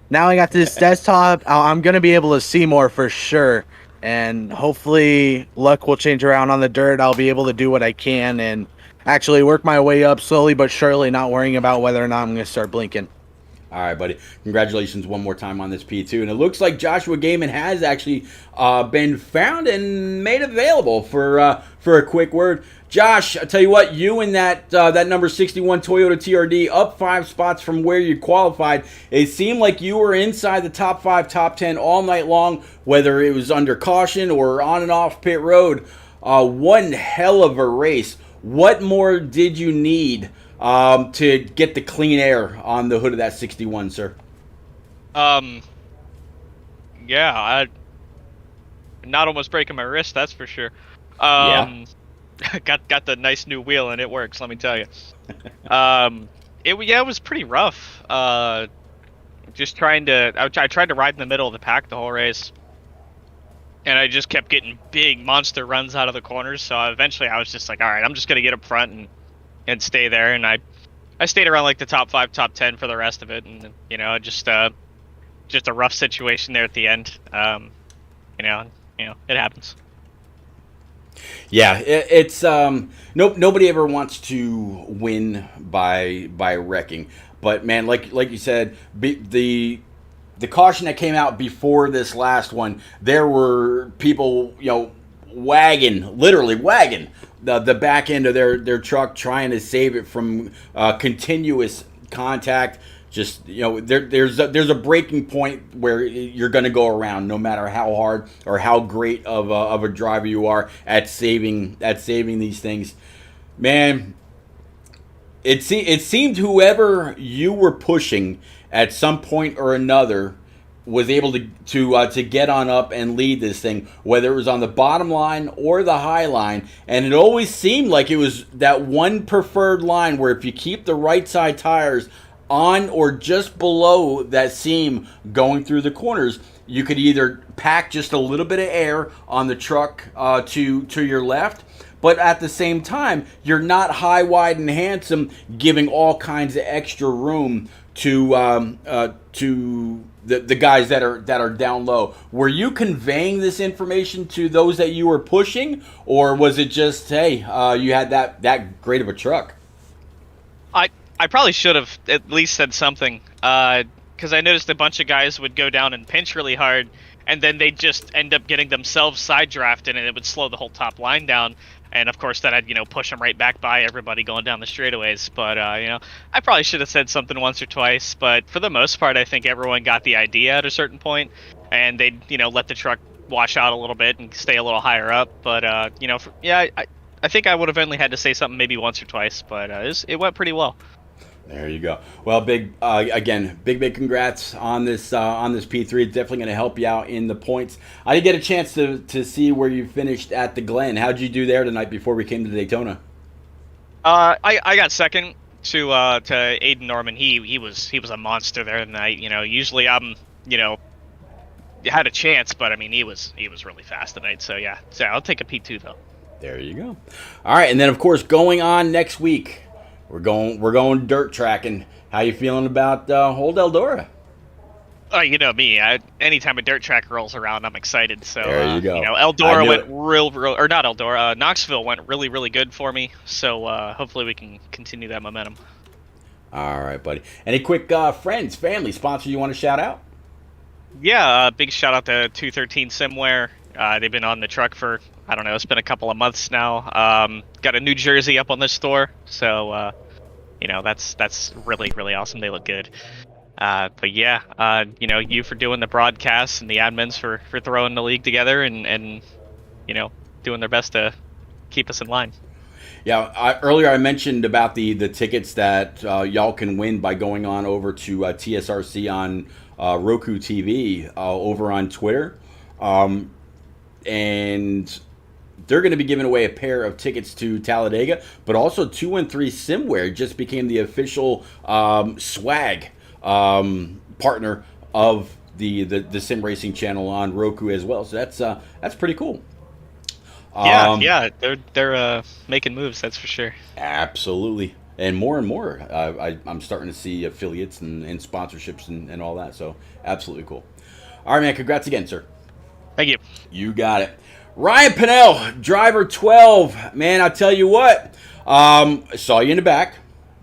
[SPEAKER 3] Now I got this desktop. I'm going to be able to see more for sure, and hopefully luck will change around on the dirt. I'll be able to do what I can and actually work my way up slowly but surely, not worrying about whether or not I'm going to start blinking.
[SPEAKER 2] All right, buddy. Congratulations one more time on this P2. And it looks like Joshua Gaiman has actually been found and made available for a quick word. Josh, I tell you what, you and that number 61 Toyota TRD up 5 spots from where you qualified. It seemed like you were inside the top 5, top 10 all night long, whether it was under caution or on and off pit road. One hell of a race. What more did you need to get the clean air on the hood of that 61, sir?
[SPEAKER 11] Yeah, not almost breaking my wrist, that's for sure.
[SPEAKER 2] Yeah.
[SPEAKER 11] Got the nice new wheel and it works, let me tell you. It was pretty rough. Just trying to, I tried to ride in the middle of the pack the whole race, and I just kept getting big monster runs out of the corners. So eventually I was just like, all right, I'm just gonna get up front and stay there. And I stayed around like the top 5, top 10 for the rest of it, and just a rough situation there at the end. It happens.
[SPEAKER 2] Yeah, it's nobody ever wants to win by wrecking, but man, like you said, the the caution that came out before this last one, there were people, literally wagging the back end of their truck, trying to save it from continuous contact. Just there's a breaking point where you're going to go around, no matter how hard or how great of a driver you are at saving these things. Man, it seemed whoever you were pushing at some point or another was able to get on up and lead this thing, whether it was on the bottom line or the high line. And it always seemed like it was that one preferred line where if you keep the right side tires on or just below that seam going through the corners, you could either pack just a little bit of air on the truck to your left, but at the same time, you're not high, wide, and handsome, giving all kinds of extra room to the guys that are down low. Were you conveying this information to those that you were pushing, or was it just, hey, you had that great of a truck?
[SPEAKER 11] I probably should have at least said something, because I noticed a bunch of guys would go down and pinch really hard, and then they'd just end up getting themselves side drafted, and it would slow the whole top line down. And of course, that I'd push them right back by everybody going down the straightaways. But I probably should have said something once or twice. But for the most part, I think everyone got the idea at a certain point, and they'd let the truck wash out a little bit and stay a little higher up. But I think I would have only had to say something maybe once or twice. But it went pretty well.
[SPEAKER 2] There you go. Well, big congrats on this P3. It's definitely going to help you out in the points. I did get a chance to see where you finished at the Glen. How'd you do there tonight before we came to Daytona?
[SPEAKER 11] I got second to Aidan Norman. He was a monster there tonight. Usually I'm had a chance, but I mean he was really fast tonight. So yeah, I'll take a P2 though.
[SPEAKER 2] There you go. All right, and then of course going on next week. We're going dirt tracking. How you feeling about Old Eldora?
[SPEAKER 11] You know me. Anytime a dirt track rolls around, I'm excited. So
[SPEAKER 2] there you go.
[SPEAKER 11] Eldora went real, or not Eldora. Knoxville went really, really good for me. So hopefully we can continue that momentum.
[SPEAKER 2] All right, buddy. Any quick friends, family, sponsor you want to shout out?
[SPEAKER 11] Yeah, big shout out to 213 Simware. They've been on the truck for, I don't know, it's been a couple of months now. Got a new jersey up on the store, so that's really, really awesome. They look good. But yeah, you for doing the broadcasts and the admins for throwing the league together and doing their best to keep us in line.
[SPEAKER 2] Yeah, earlier I mentioned about the tickets that y'all can win by going on over to TSRC on Roku TV over on Twitter. And they're going to be giving away a pair of tickets to Talladega, but also 213 Simware just became the official swag partner of the Sim Racing channel on Roku as well. So that's pretty cool.
[SPEAKER 11] Yeah, they're making moves, that's for sure.
[SPEAKER 2] Absolutely. And more, I'm starting to see affiliates and sponsorships and all that. So absolutely cool. All right, man. Congrats again, sir.
[SPEAKER 11] Thank you.
[SPEAKER 2] You got it. Ryan Pinnell, driver 12. Man, I'll tell you what. Saw you in the back.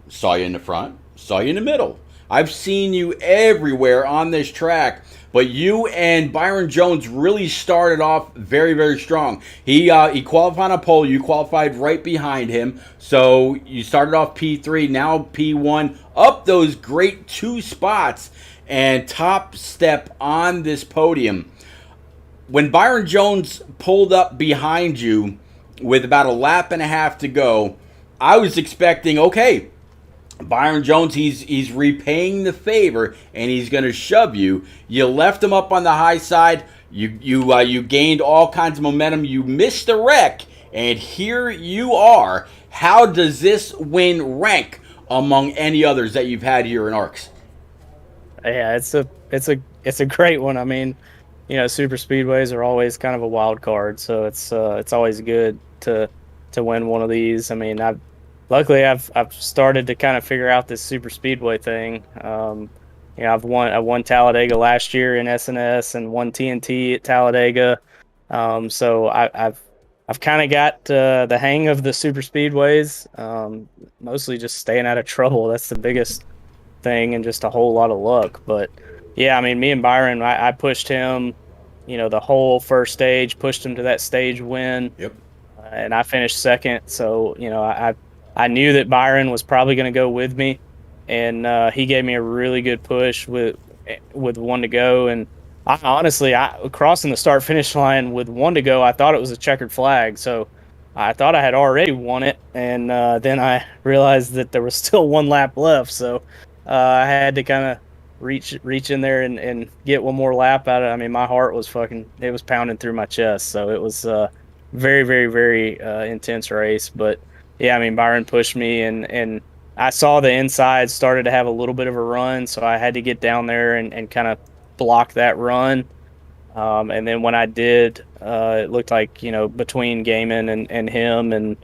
[SPEAKER 2] Saw you in the front. Saw you in the middle. I've seen you everywhere on this track. But you and Byron Jones really started off very, very strong. He qualified on pole. You qualified right behind him. So you started off P3, now P1. Up those great 2 spots and top step on this podium. When Byron Jones pulled up behind you with about a lap and a half to go, I was expecting, okay, Byron Jones, he's repaying the favor and he's going to shove you. You left him up on the high side. You gained all kinds of momentum. You missed the wreck, and here you are. How does this win rank among any others that you've had here in ARCS?
[SPEAKER 12] Yeah, it's a great one. I mean, super speedways are always kind of a wild card, so it's always good to win one of these. I mean, luckily I've started to kind of figure out this super speedway thing. I won Talladega last year in SNS and won TNT at Talladega. So I've kind of got the hang of the super speedways. Mostly just staying out of trouble. That's the biggest thing, and just a whole lot of luck. But yeah, I mean, me and Byron, I pushed him, the whole first stage, pushed him to that stage win.
[SPEAKER 2] Yep.
[SPEAKER 12] And I finished second. So, I knew that Byron was probably going to go with me, and he gave me a really good push with 1 to go. And I honestly, crossing the start finish line with 1 to go, I thought it was a checkered flag. So I thought I had already won it, and then I realized that there was still 1 lap left. So I had to kind of reach in there and get 1 more lap out of it. I mean, my heart was it was pounding through my chest. So it was very, very, very intense race. But yeah, I mean, Byron pushed me, and I saw the inside started to have a little bit of a run, so I had to get down there and kind of block that run. And then when I did, it looked like, between Gaiman and him, and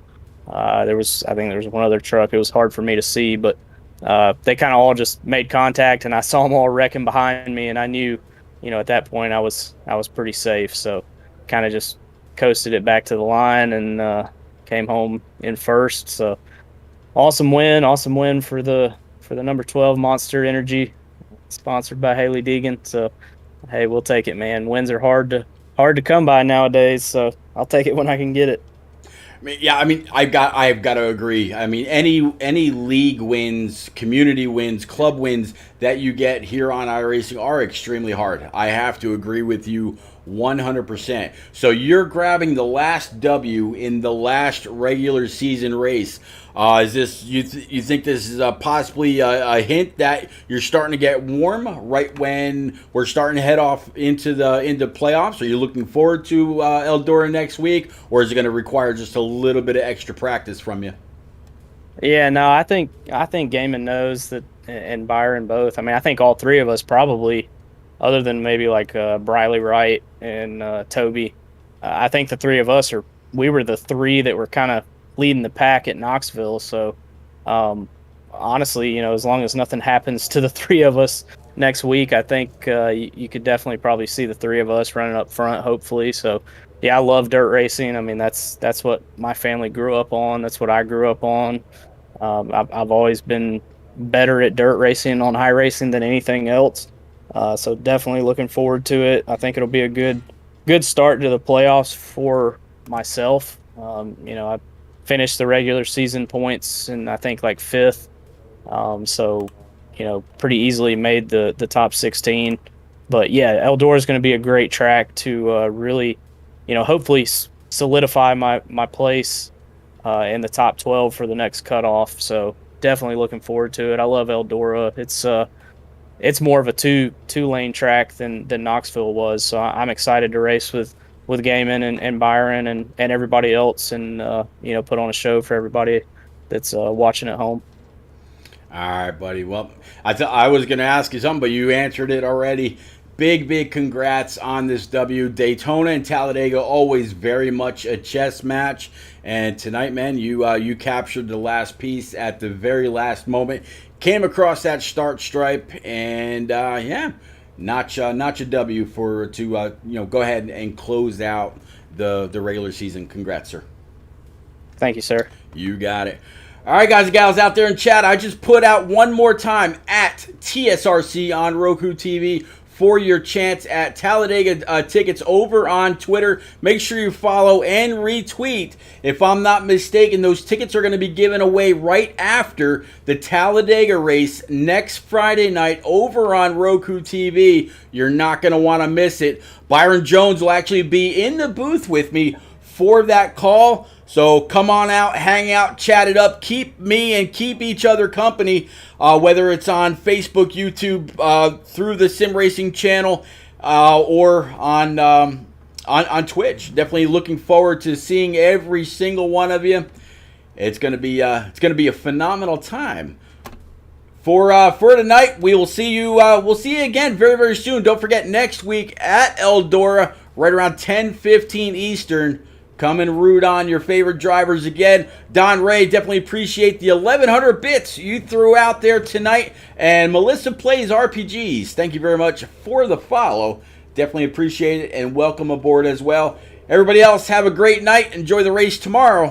[SPEAKER 12] I think there was 1 other truck. It was hard for me to see, but they kind of all just made contact, and I saw them all wrecking behind me, and I knew, at that point I was pretty safe. So kind of just coasted it back to the line and came home in first. So awesome win for the number 12 Monster Energy, sponsored by Haley Deegan. So hey, we'll take it, man. Wins are hard to come by nowadays, so I'll take it when I can get it.
[SPEAKER 2] I've got to agree. I mean, any league wins, community wins, club wins that you get here on iRacing are extremely hard. I have to agree with you 100%. So you're grabbing the last W in the last regular season race. Is this you think this is possibly a hint that you're starting to get warm right when we're starting to head off into playoffs? Are you looking forward to Eldora next week, or is it going to require just a little bit of extra practice from you?
[SPEAKER 12] Yeah, no, I think Gaiman knows that, and Byron both. I mean, I think all 3 of us probably, other than maybe like Briley Wright and Toby, I think the 3 of us we were the 3 that were kind of leading the pack at Knoxville. So honestly, as long as nothing happens to the 3 of us next week, I think you could definitely probably see the 3 of us running up front, hopefully. So yeah, I love dirt racing. I mean, that's what my family grew up on. That's what I grew up on. I've always been better at dirt racing on iRacing than anything else. So definitely looking forward to it. I think it'll be a good start to the playoffs for myself. I finished the regular season points and I think like 5th. So, pretty easily made the top 16. But yeah, Eldora is going to be a great track to really, hopefully solidify my place in the top 12 for the next cutoff. So definitely looking forward to it. I love Eldora. It's more of a two lane track than Knoxville was. So I'm excited to race with Gaiman and Byron and everybody else, and put on a show for everybody that's watching at home.
[SPEAKER 2] All right, buddy. Well, I was going to ask you something, but you answered it already. Big congrats on this W. Daytona and Talladega, always very much a chess match. And tonight, man, you captured the last piece at the very last moment. Came across that start stripe, and notch your W to go ahead and close out the regular season. Congrats, sir.
[SPEAKER 12] Thank you, sir.
[SPEAKER 2] You got it. All right, guys and gals out there in chat, I just put out one more time at TSRC on Roku TV for your chance at Talladega tickets over on Twitter. Make sure you follow and retweet. If I'm not mistaken, those tickets are going to be given away right after the Talladega race next Friday night over on Roku TV. You're not going to want to miss it. Byron Jones will actually be in the booth with me for that call. So come on out, hang out, chat it up, keep me and keep each other company, whether it's on Facebook, YouTube, through the Sim Racing channel, or on Twitch. Definitely looking forward to seeing every single one of you. It's gonna be a phenomenal time. For tonight, we will see you. We'll see you again very, very soon. Don't forget, next week at Eldora, right around 10:15 Eastern. Come and root on your favorite drivers again. Don Ray, definitely appreciate the 1,100 bits you threw out there tonight. And Melissa Plays RPGs, thank you very much for the follow. Definitely appreciate it and welcome aboard as well. Everybody else, have a great night. Enjoy the race tomorrow.